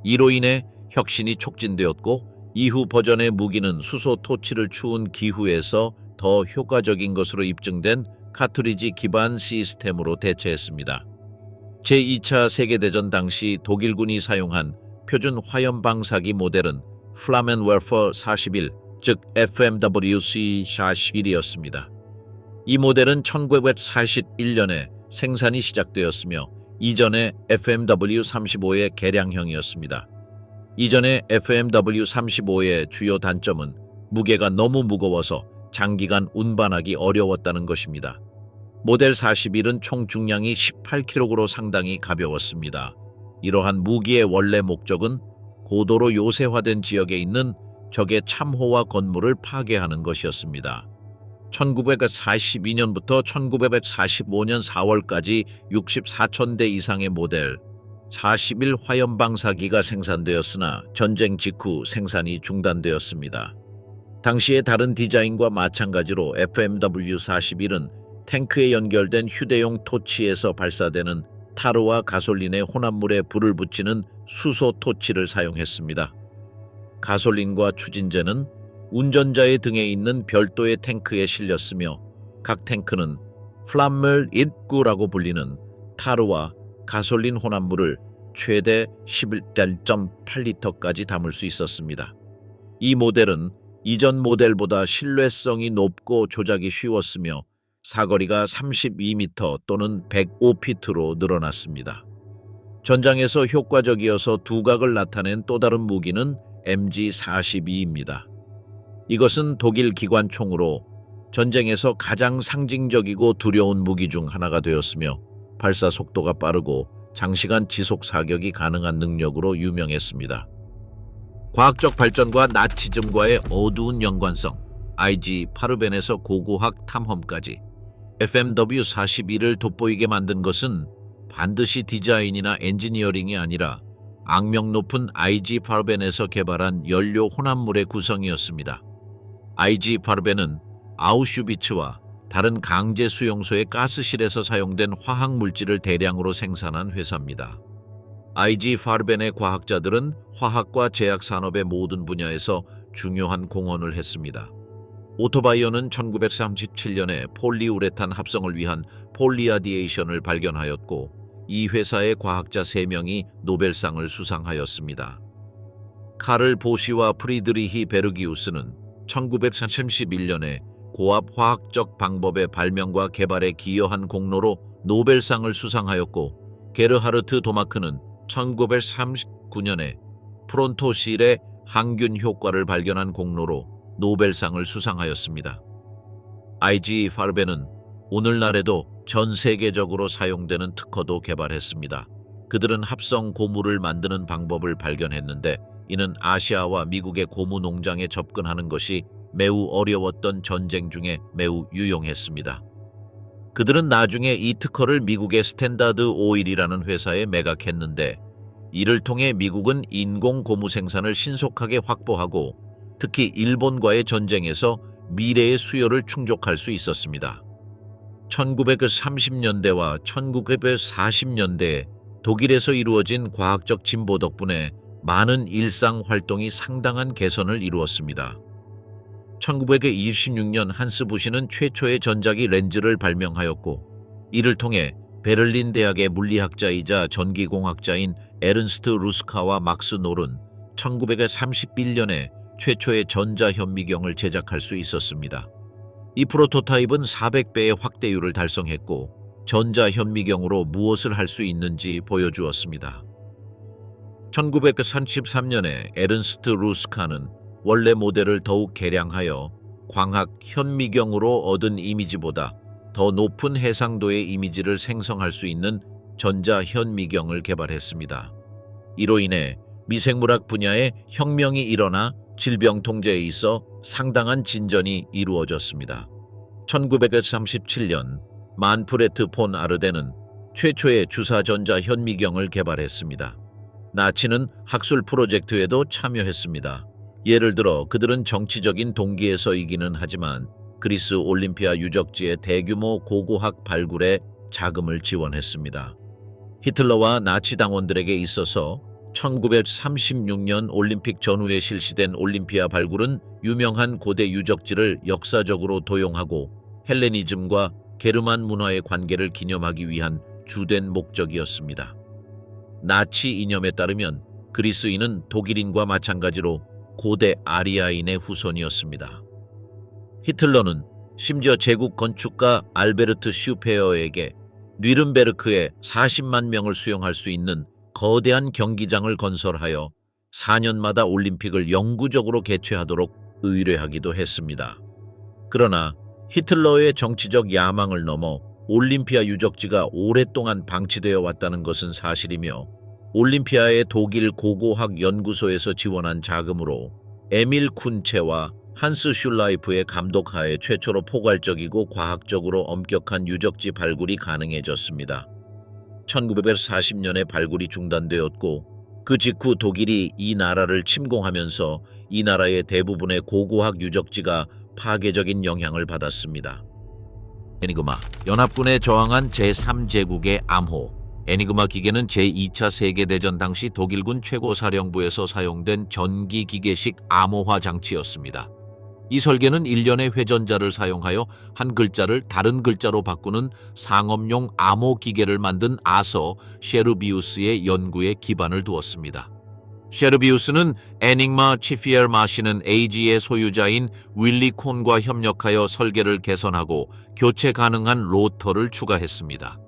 S2: 이로 인해 혁신이 촉진되었고, 이후 버전의 무기는 수소 토치를 추운 기후에서 더 효과적인 것으로 입증된 카트리지 기반 시스템으로 대체했습니다. 제2차 세계대전 당시 독일군이 사용한 표준 화염 방사기 모델은 플라멘웨퍼 41, 즉 FMWC-41이었습니다. 이 모델은 1941년에 생산이 시작되었으며, 이전의 FMW-35의 개량형이었습니다. 이전의 FMW-35의 주요 단점은 무게가 너무 무거워서 장기간 운반하기 어려웠다는 것입니다. 모델 41은 총 중량이 18kg로 상당히 가벼웠습니다. 이러한 무기의 원래 목적은 고도로 요새화된 지역에 있는 적의 참호와 건물을 파괴하는 것이었습니다. 1942년부터 1945년 4월까지 64,000대 이상의 모델 41 화염 방사기가 생산되었으나 전쟁 직후 생산이 중단되었습니다. 당시의 다른 디자인과 마찬가지로 FMW-41은 탱크에 연결된 휴대용 토치에서 발사되는 타르와 가솔린의 혼합물에 불을 붙이는 수소 토치를 사용했습니다. 가솔린과 추진제는 운전자의 등에 있는 별도의 탱크에 실렸으며, 각 탱크는 플람멜 1구라고 불리는 타르와 가솔린 혼합물을 최대 11.8리터까지 담을 수 있었습니다. 이 모델은 이전 모델보다 신뢰성이 높고 조작이 쉬웠으며, 사거리가 32m 또는 105피트로 늘어났습니다. 전장에서 효과적이어서 두각을 나타낸 또 다른 무기는 MG42입니다. 이것은 독일 기관총으로 전쟁에서 가장 상징적이고 두려운 무기 중 하나가 되었으며, 발사 속도가 빠르고 장시간 지속 사격이 가능한 능력으로 유명했습니다. 과학적 발전과 나치즘과의 어두운 연관성, IG 파르벤에서 고고학 탐험까지 FMW-41을 돋보이게 만든 것은 반드시 디자인이나 엔지니어링이 아니라 악명 높은 IG 파르벤에서 개발한 연료 혼합물의 구성이었습니다. IG 파르벤은 아우슈비츠와 다른 강제 수용소의 가스실에서 사용된 화학 물질을 대량으로 생산한 회사입니다. IG 파르벤의 과학자들은 화학과 제약 산업의 모든 분야에서 중요한 공헌을 했습니다. 오토바이어는 1937년에 폴리우레탄 합성을 위한 폴리아디에이션을 발견하였고, 이 회사의 과학자 3명이 노벨상을 수상하였습니다. 카를 보시와 프리드리히 베르기우스는 1931년에 고압 화학적 방법의 발명과 개발에 기여한 공로로 노벨상을 수상하였고, 게르하르트 도마크는 1939년에 프론토실의 항균 효과를 발견한 공로로 노벨상을 수상하였습니다. IG 파르벤은 오늘날에도 전 세계적으로 사용되는 특허도 개발했습니다. 그들은 합성 고무를 만드는 방법을 발견했는데, 이는 아시아와 미국의 고무 농장에 접근하는 것이 매우 어려웠던 전쟁 중에 매우 유용했습니다. 그들은 나중에 이 특허를 미국의 스탠다드 오일이라는 회사에 매각했는데, 이를 통해 미국은 인공 고무 생산을 신속하게 확보하고, 특히 일본과의 전쟁에서 미래의 수요를 충족할 수 있었습니다. 1930년대와 1940년대에 독일에서 이루어진 과학적 진보 덕분에 많은 일상 활동이 상당한 개선을 이루었습니다. 1926년 한스 부시는 최초의 전자기 렌즈를 발명하였고, 이를 통해 베를린 대학의 물리학자이자 전기공학자인 에른스트 루스카와 막스 놀은 1931년에 최초의 전자현미경을 제작할 수 있었습니다. 이 프로토타입은 400배의 확대율을 달성했고, 전자현미경으로 무엇을 할 수 있는지 보여주었습니다. 1933년에 에른스트 루스카는 원래 모델을 더욱 개량하여 광학 현미경으로 얻은 이미지보다 더 높은 해상도의 이미지를 생성할 수 있는 전자현미경을 개발했습니다. 이로 인해 미생물학 분야에 혁명이 일어나 질병 통제에 있어 상당한 진전이 이루어졌습니다. 1937년 만프레트 폰 아르덴은 최초의 주사 전자현미경을 개발했습니다. 나치는 학술 프로젝트에도 참여했습니다. 예를 들어 그들은 정치적인 동기에서이기는 하지만 그리스 올림피아 유적지의 대규모 고고학 발굴에 자금을 지원했습니다. 히틀러와 나치 당원들에게 있어서 1936년 올림픽 전후에 실시된 올림피아 발굴은 유명한 고대 유적지를 역사적으로 도용하고 헬레니즘과 게르만 문화의 관계를 기념하기 위한 주된 목적이었습니다. 나치 이념에 따르면 그리스인은 독일인과 마찬가지로 고대 아리아인의 후손이었습니다. 히틀러는 심지어 제국 건축가 알베르트 슈페어에게 뉘른베르크에 40만 명을 수용할 수 있는 거대한 경기장을 건설하여 4년마다 올림픽을 영구적으로 개최하도록 의뢰하기도 했습니다. 그러나 히틀러의 정치적 야망을 넘어 올림피아 유적지가 오랫동안 방치되어 왔다는 것은 사실이며 올림피아의 독일 고고학 연구소에서 지원한 자금으로 에밀 쿤체와 한스 슐라이프의 감독하에 최초로 포괄적이고 과학적으로 엄격한 유적지 발굴이 가능해졌습니다. 1940년에 발굴이 중단되었고 그 직후 독일이 이 나라를 침공하면서 이 나라의 대부분의 고고학 유적지가 파괴적인 영향을 받았습니다. 에니그마, 연합군에 저항한 제3제국의 암호. 에니그마 기계는 제2차 세계대전 당시 독일군 최고사령부에서 사용된 전기기계식 암호화 장치였습니다. 이 설계는 일련의 회전자를 사용하여 한 글자를 다른 글자로 바꾸는 상업용 암호 기계를 만든 아서 셰르비우스의 연구에 기반을 두었습니다. 셰르비우스는 에닉마 치피엘 마시는 AG의 소유자인 윌리 콘과 협력하여 설계를 개선하고 교체 가능한 로터를 추가했습니다.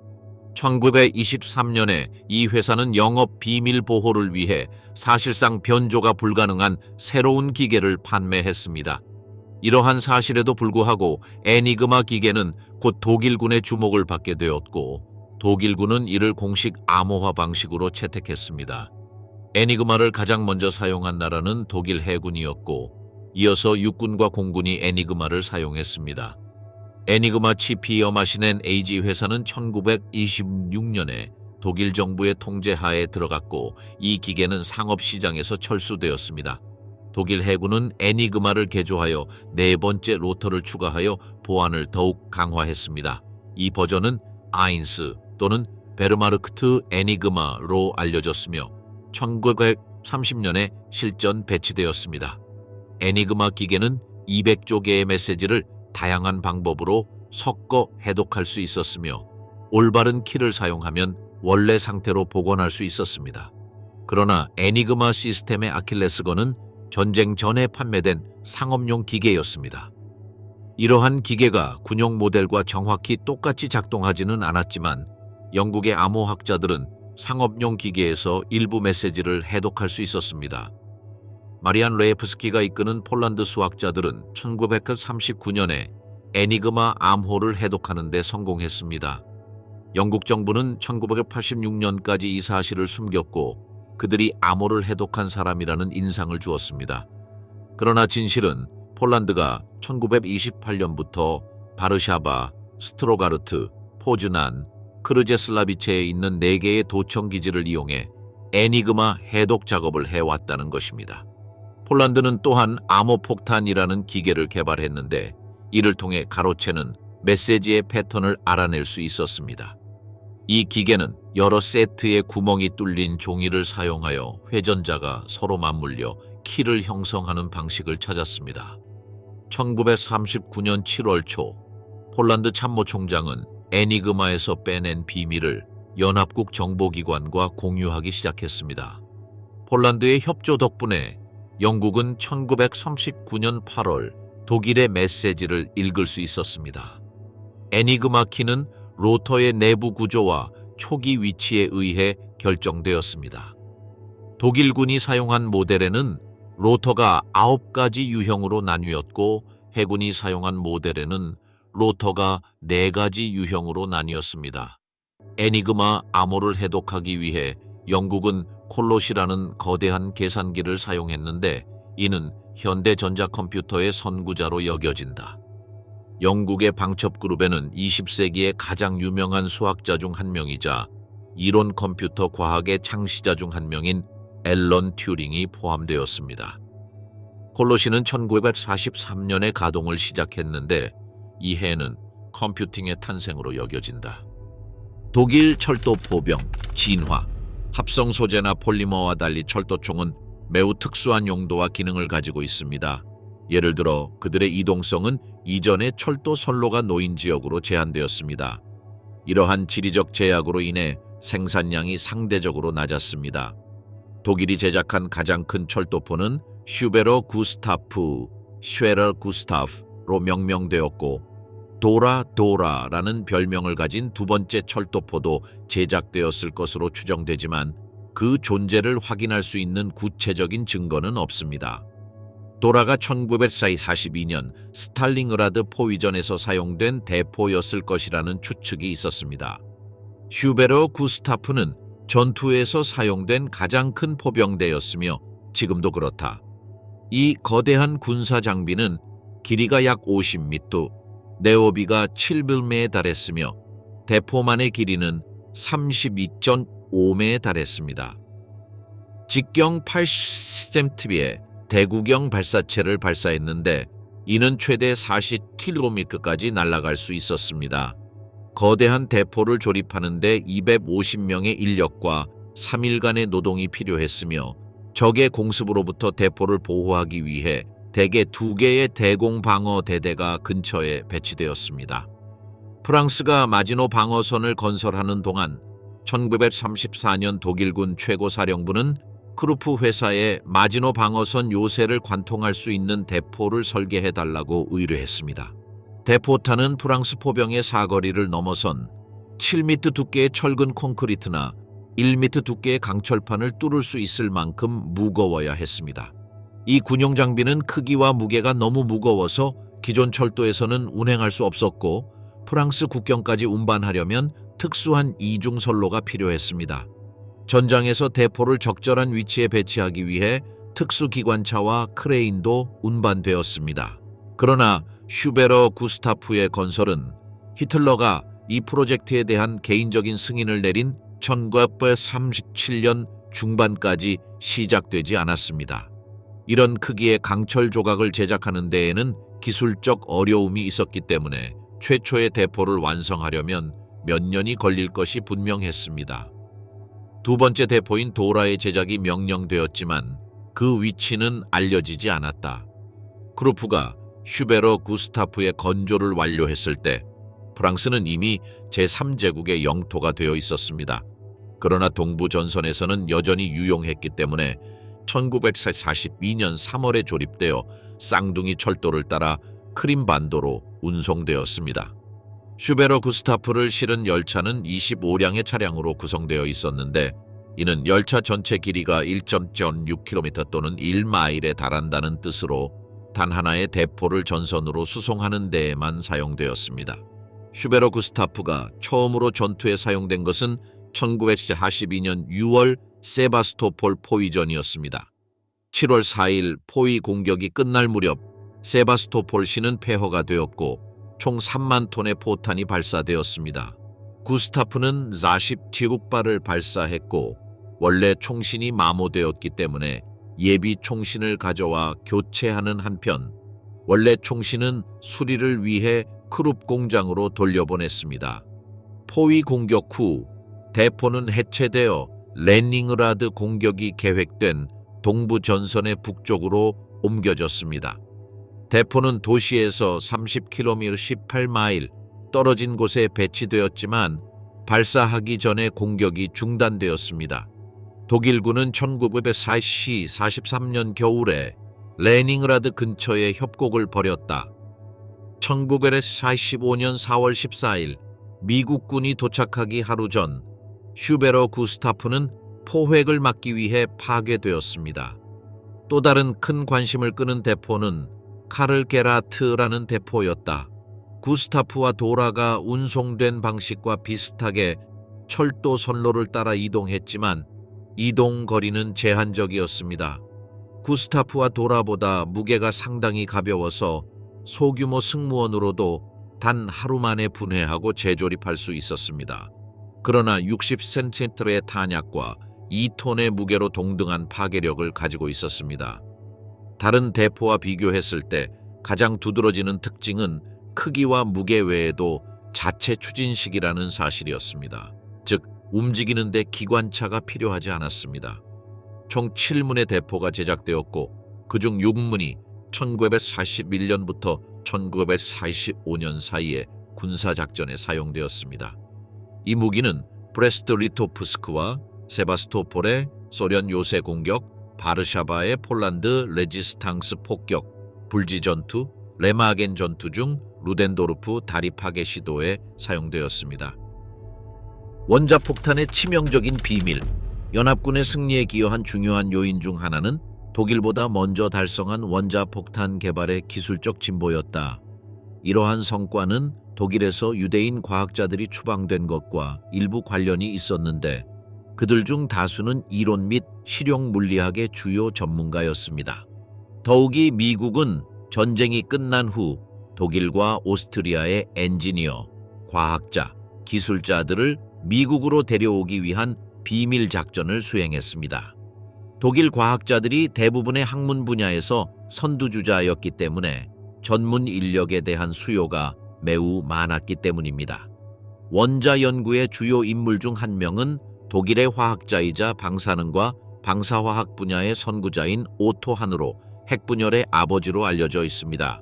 S2: 1923년에 이 회사는 영업 비밀 보호를 위해 사실상 변조가 불가능한 새로운 기계를 판매했습니다. 이러한 사실에도 불구하고 에니그마 기계는 곧 독일군의 주목을 받게 되었고 독일군은 이를 공식 암호화 방식으로 채택했습니다. 에니그마를 가장 먼저 사용한 나라는 독일 해군이었고 이어서 육군과 공군이 에니그마를 사용했습니다. 에니그마 치피어 마시넨 AG 회사는 1926년에 독일 정부의 통제하에 들어갔고 이 기계는 상업시장에서 철수되었습니다. 독일 해군은 에니그마를 개조하여 네 번째 로터를 추가하여 보안을 더욱 강화했습니다. 이 버전은 아인스 또는 베르마르크트 에니그마로 알려졌으며 1930년에 실전 배치되었습니다. 에니그마 기계는 200조 개의 메시지를 다양한 방법으로 섞어 해독할 수 있었으며 올바른 키를 사용하면 원래 상태로 복원할 수 있었습니다. 그러나 에니그마 시스템의 아킬레스건은 전쟁 전에 판매된 상업용 기계였습니다. 이러한 기계가 군용 모델과 정확히 똑같이 작동하지는 않았지만 영국의 암호학자들은 상업용 기계에서 일부 메시지를 해독할 수 있었습니다. 마리안 레프스키가 이끄는 폴란드 수학자들은 1939년에 에니그마 암호를 해독하는 데 성공했습니다. 영국 정부는 1986년까지 이 사실을 숨겼고 그들이 암호를 해독한 사람이라는 인상을 주었습니다. 그러나 진실은 폴란드가 1928년부터 바르샤바, 스트로가르트, 포즈난, 크르제슬라비체에 있는 4개의 도청 기지를 이용해 에니그마 해독 작업을 해왔다는 것입니다. 폴란드는 또한 암호폭탄이라는 기계를 개발했는데 이를 통해 가로채는 메시지의 패턴을 알아낼 수 있었습니다. 이 기계는 여러 세트의 구멍이 뚫린 종이를 사용하여 회전자가 서로 맞물려 키를 형성하는 방식을 찾았습니다. 1939년 7월 초 폴란드 참모총장은 에니그마에서 빼낸 비밀을 연합국 정보기관과 공유하기 시작했습니다. 폴란드의 협조 덕분에 영국은 1939년 8월 독일의 메시지를 읽을 수 있었습니다. 에니그마 키는 로터의 내부 구조와 초기 위치에 의해 결정되었습니다. 독일군이 사용한 모델에는 로터가 9가지 유형으로 나뉘었고 해군이 사용한 모델에는 로터가 4가지 유형으로 나뉘었습니다. 에니그마 암호를 해독하기 위해 영국은 콜롯이라는 거대한 계산기를 사용했는데 이는 현대 전자컴퓨터의 선구자로 여겨진다. 영국의 방첩그룹에는 20세기의 가장 유명한 수학자 중 한 명이자 이론 컴퓨터 과학의 창시자 중 한 명인 앨런 튜링이 포함되었습니다. 콜롯이는 1943년에 가동을 시작했는데 이 해는 컴퓨팅의 탄생으로 여겨진다. 독일 철도 포병, 진화, 합성 소재나 폴리머와 달리 철도총은 매우 특수한 용도와 기능을 가지고 있습니다. 예를 들어 그들의 이동성은 이전에 철도 선로가 놓인 지역으로 제한되었습니다. 이러한 지리적 제약으로 인해 생산량이 상대적으로 낮았습니다. 독일이 제작한 가장 큰 철도포는 슈베러 구스타프, 쉐러 구스타프로 명명되었고 도라라는 별명을 가진 두 번째 철도포도 제작되었을 것으로 추정되지만 그 존재를 확인할 수 있는 구체적인 증거는 없습니다. 도라가 1942년 스탈링그라드 포위전에서 사용된 대포였을 것이라는 추측이 있었습니다. 슈베러 구스타프는 전투에서 사용된 가장 큰 포병대였으며 지금도 그렇다. 이 거대한 군사 장비는 길이가 약 50m, 내오비가 7밀매에 달했으며 대포만의 길이는 32.5매에 달했습니다. 직경 80cm의 대구경 발사체를 발사했는데 이는 최대 40km까지 날아갈 수 있었습니다. 거대한 대포를 조립하는 데 250명의 인력과 3일간의 노동이 필요했으며 적의 공습으로부터 대포를 보호하기 위해 대개 2개의 대공방어 대대가 근처에 배치되었습니다. 프랑스가 마지노 방어선을 건설하는 동안 1934년 독일군 최고사령부는 크루프 회사에 마지노 방어선 요새를 관통할 수 있는 대포를 설계해달라고 의뢰했습니다. 대포탄은 프랑스 포병의 사거리를 넘어선 7m 두께의 철근 콘크리트나 1m 두께의 강철판을 뚫을 수 있을 만큼 무거워야 했습니다. 이 군용 장비는 크기와 무게가 너무 무거워서 기존 철도에서는 운행할 수 없었고 프랑스 국경까지 운반하려면 특수한 이중선로가 필요했습니다. 전장에서 대포를 적절한 위치에 배치하기 위해 특수기관차와 크레인도 운반되었습니다. 그러나 슈베러 구스타프의 건설은 히틀러가 이 프로젝트에 대한 개인적인 승인을 내린 1937년 중반까지 시작되지 않았습니다. 이런 크기의 강철 조각을 제작하는 데에는 기술적 어려움이 있었기 때문에 최초의 대포를 완성하려면 몇 년이 걸릴 것이 분명했습니다. 두 번째 대포인 도라의 제작이 명령되었지만 그 위치는 알려지지 않았다. 크루프가 슈베러 구스타프의 건조를 완료했을 때 프랑스는 이미 제3제국의 영토가 되어 있었습니다. 그러나 동부 전선에서는 여전히 유용했기 때문에 1942년 3월에 조립되어 쌍둥이 철도를 따라 크림반도로 운송되었습니다. 슈베러 구스타프를 실은 열차는 25량의 차량으로 구성되어 있었는데 이는 열차 전체 길이가 1.6km 또는 1마일에 달한다는 뜻으로 단 하나의 대포를 전선으로 수송하는 데에만 사용되었습니다. 슈베러 구스타프가 처음으로 전투에 사용된 것은 1942년 6월 세바스토폴 포위전이었습니다. 7월 4일 포위 공격이 끝날 무렵 세바스토폴시는 폐허가 되었고 총 3만 톤의 포탄이 발사되었습니다. 구스타프는 40티룩발을 발사했고 원래 총신이 마모되었기 때문에 예비 총신을 가져와 교체하는 한편 원래 총신은 수리를 위해 크룹 공장으로 돌려보냈습니다. 포위 공격 후 대포는 해체되어 레닌그라드 공격이 계획된 동부 전선의 북쪽으로 옮겨졌습니다. 대포는 도시에서 30km 18마일 떨어진 곳에 배치되었지만 발사하기 전에 공격이 중단되었습니다. 독일군은 1943년 겨울에 레닌그라드 근처에 협곡을 벌였다. 1945년 4월 14일 미국군이 도착하기 하루 전 슈베러 구스타프는 포획을 막기 위해 파괴되었습니다. 또 다른 큰 관심을 끄는 대포는 카를게라트라는 대포였다. 구스타프와 도라가 운송된 방식과 비슷하게 철도 선로를 따라 이동했지만 이동 거리는 제한적이었습니다. 구스타프와 도라보다 무게가 상당히 가벼워서 소규모 승무원으로도 단 하루 만에 분해하고 재조립할 수 있었습니다. 그러나 60cm의 탄약과 2톤의 무게로 동등한 파괴력을 가지고 있었습니다. 다른 대포와 비교했을 때 가장 두드러지는 특징은 크기와 무게 외에도 자체 추진식이라는 사실이었습니다. 즉, 움직이는데 기관차가 필요하지 않았습니다. 총 7문의 대포가 제작되었고 그중 6문이 1941년부터 1945년 사이에 군사작전에 사용되었습니다. 이 무기는 브레스트 리토프스크와 세바스토폴의 소련 요새 공격, 바르샤바의 폴란드 레지스탕스 폭격, 불지 전투, 레마겐 전투 중 루덴도르프 다리 파괴 시도에 사용되었습니다. 원자폭탄의 치명적인 비밀, 연합군의 승리에 기여한 중요한 요인 중 하나는 독일보다 먼저 달성한 원자폭탄 개발의 기술적 진보였다. 이러한 성과는 독일에서 유대인 과학자들이 추방된 것과 일부 관련이 있었는데 그들 중 다수는 이론 및 실용 물리학의 주요 전문가였습니다. 더욱이 미국은 전쟁이 끝난 후 독일과 오스트리아의 엔지니어, 과학자, 기술자들을 미국으로 데려오기 위한 비밀 작전을 수행했습니다. 독일 과학자들이 대부분의 학문 분야에서 선두주자였기 때문에 전문 인력에 대한 수요가 매우 많았기 때문입니다. 원자 연구의 주요 인물 중 한 명은 독일의 화학자이자 방사능과 방사화학 분야의 선구자인 오토 한으로 핵분열의 아버지로 알려져 있습니다.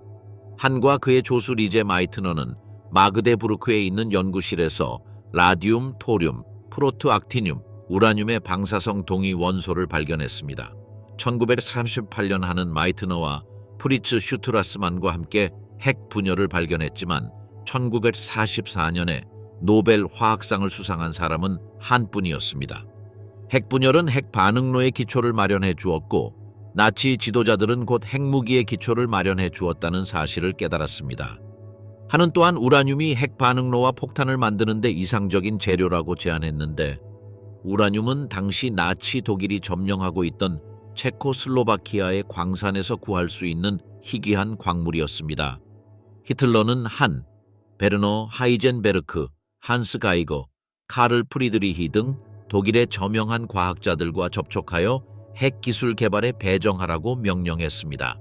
S2: 한과 그의 조수 리제 마이트너는 마그데부르크에 있는 연구실에서 라디움, 토륨, 프로트 악티늄, 우라늄의 방사성 동위 원소를 발견했습니다. 1938년 하는 마이트너와 프리츠 슈트라스만과 함께 핵 분열을 발견했지만 1944년에 노벨 화학상을 수상한 사람은 한뿐이었습니다. 핵 분열은 핵 반응로의 기초를 마련해 주었고 나치 지도자들은 곧 핵무기의 기초를 마련해 주었다는 사실을 깨달았습니다. 한은 또한 우라늄이 핵 반응로와 폭탄을 만드는 데 이상적인 재료라고 제안했는데 우라늄은 당시 나치 독일이 점령하고 있던 체코슬로바키아의 광산에서 구할 수 있는 희귀한 광물이었습니다. 히틀러는 한, 베르너 하이젠베르크, 한스 가이거, 카를 프리드리히 등 독일의 저명한 과학자들과 접촉하여 핵기술 개발에 배정하라고 명령했습니다.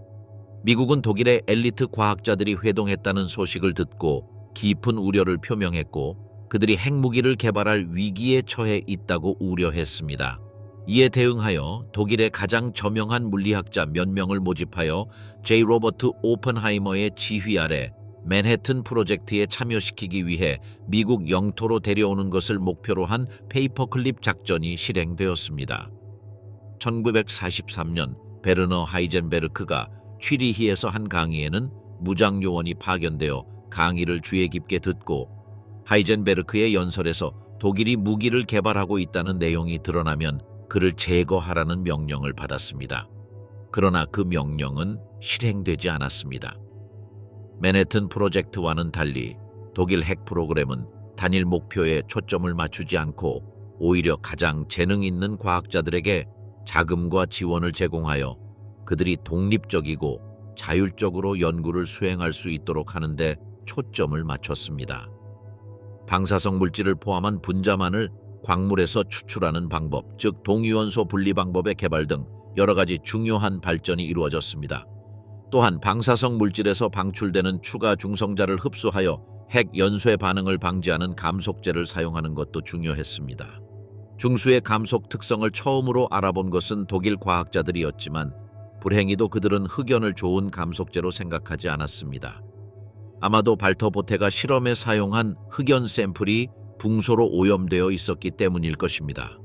S2: 미국은 독일의 엘리트 과학자들이 회동했다는 소식을 듣고 깊은 우려를 표명했고 그들이 핵무기를 개발할 위기에 처해 있다고 우려했습니다. 이에 대응하여 독일의 가장 저명한 물리학자 몇 명을 모집하여 J. 로버트 오펜하이머의 지휘 아래 맨해튼 프로젝트에 참여시키기 위해 미국 영토로 데려오는 것을 목표로 한 페이퍼클립 작전이 실행되었습니다. 1943년 베르너 하이젠베르크가 취리히에서 한 강의에는 무장요원이 파견되어 강의를 주의 깊게 듣고 하이젠베르크의 연설에서 독일이 무기를 개발하고 있다는 내용이 드러나면 그를 제거하라는 명령을 받았습니다. 그러나 그 명령은 실행되지 않았습니다. 맨해튼 프로젝트와는 달리 독일 핵 프로그램은 단일 목표에 초점을 맞추지 않고 오히려 가장 재능 있는 과학자들에게 자금과 지원을 제공하여 그들이 독립적이고 자율적으로 연구를 수행할 수 있도록 하는데 초점을 맞췄습니다. 방사성 물질을 포함한 분자만을 광물에서 추출하는 방법, 즉 동위원소 분리 방법의 개발 등 여러 가지 중요한 발전이 이루어졌습니다. 또한 방사성 물질에서 방출되는 추가 중성자를 흡수하여 핵 연쇄 반응을 방지하는 감속제를 사용하는 것도 중요했습니다. 중수의 감속 특성을 처음으로 알아본 것은 독일 과학자들이었지만 불행히도 그들은 흑연을 좋은 감속제로 생각하지 않았습니다. 아마도 발터보테가 실험에 사용한 흑연 샘플이 붕소로 오염되어 있었기 때문일 것입니다.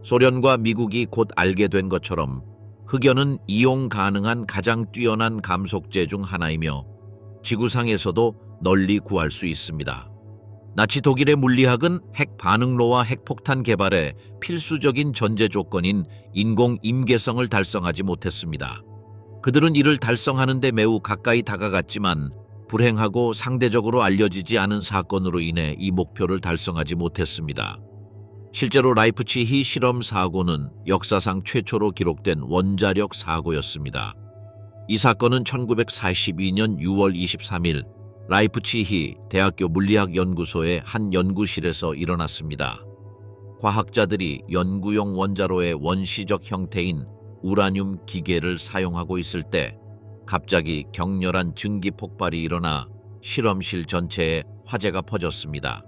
S2: 소련과 미국이 곧 알게 된 것처럼 흑연은 이용 가능한 가장 뛰어난 감속제 중 하나이며 지구상에서도 널리 구할 수 있습니다. 나치 독일의 물리학은 핵 반응로와 핵폭탄 개발에 필수적인 전제 조건인 인공 임계성을 달성하지 못했습니다. 그들은 이를 달성하는 데 매우 가까이 다가갔지만 불행하고 상대적으로 알려지지 않은 사건으로 인해 이 목표를 달성하지 못했습니다. 실제로 라이프치히 실험 사고는 역사상 최초로 기록된 원자력 사고였습니다. 이 사건은 1942년 6월 23일 라이프치히 대학교 물리학연구소의 한 연구실에서 일어났습니다. 과학자들이 연구용 원자로의 원시적 형태인 우라늄 기계를 사용하고 있을 때 갑자기 격렬한 증기 폭발이 일어나 실험실 전체에 화재가 퍼졌습니다.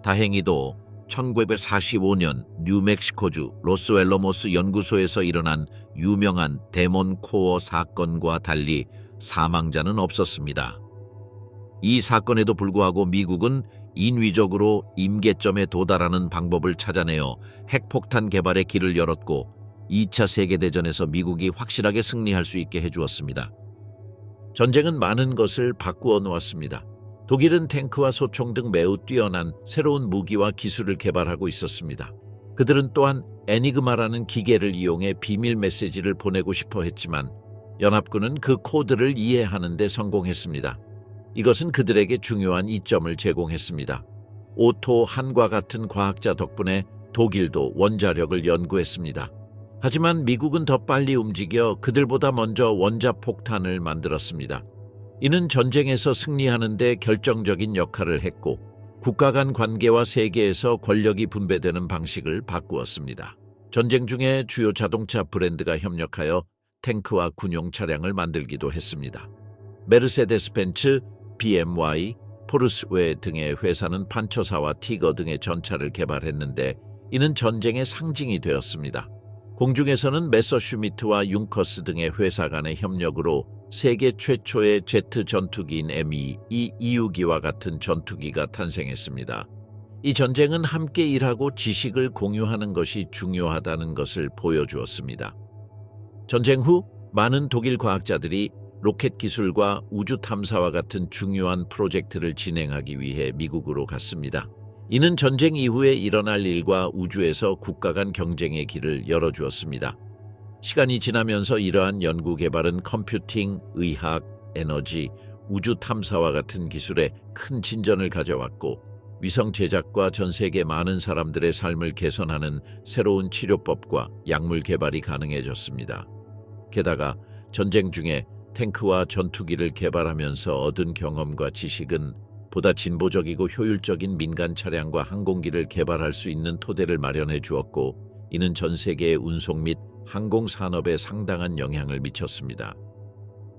S2: 다행히도 1945년 뉴멕시코주 로스앨러모스 연구소에서 일어난 유명한 데몬 코어 사건과 달리 사망자는 없었습니다. 이 사건에도 불구하고 미국은 인위적으로 임계점에 도달하는 방법을 찾아내어 핵폭탄 개발의 길을 열었고 2차 세계대전에서 미국이 확실하게 승리할 수 있게 해주었습니다.
S1: 전쟁은 많은 것을 바꾸어 놓았습니다. 독일은 탱크와 소총 등 매우 뛰어난 새로운 무기와 기술을 개발하고 있었습니다. 그들은 또한 애니그마라는 기계를 이용해 비밀 메시지를 보내고 싶어 했지만 연합군은 그 코드를 이해하는 데 성공했습니다. 이것은 그들에게 중요한 이점을 제공했습니다. 오토 한과 같은 과학자 덕분에 독일도 원자력을 연구했습니다. 하지만 미국은 더 빨리 움직여 그들보다 먼저 원자폭탄을 만들었습니다. 이는 전쟁에서 승리하는 데 결정적인 역할을 했고 국가 간 관계와 세계에서 권력이 분배되는 방식을 바꾸었습니다. 전쟁 중에 주요 자동차 브랜드가 협력하여 탱크와 군용 차량을 만들기도 했습니다. 메르세데스 벤츠, BMW, 포르쉐 등의 회사는 판처사와 티거 등의 전차를 개발했는데 이는 전쟁의 상징이 되었습니다. 공중에서는 메서슈미트와 융커스 등의 회사 간의 협력으로 세계 최초의 제트 전투기인 M2 이유기와 같은 전투기가 탄생했습니다. 이 전쟁은 함께 일하고 지식을 공유하는 것이 중요하다는 것을 보여주었습니다. 전쟁 후 많은 독일 과학자들이 로켓 기술과 우주 탐사와 같은 중요한 프로젝트를 진행하기 위해 미국으로 갔습니다. 이는 전쟁 이후에 일어날 일과 우주에서 국가 간 경쟁의 길을 열어주었습니다. 시간이 지나면서 이러한 연구 개발은 컴퓨팅, 의학, 에너지, 우주 탐사와 같은 기술에 큰 진전을 가져왔고 위성 제작과 전 세계 많은 사람들의 삶을 개선하는 새로운 치료법과 약물 개발이 가능해졌습니다. 게다가 전쟁 중에 탱크와 전투기를 개발하면서 얻은 경험과 지식은 보다 진보적이고 효율적인 민간 차량과 항공기를 개발할 수 있는 토대를 마련해 주었고 이는 전 세계의 운송 및 항공 산업에 상당한 영향을 미쳤습니다.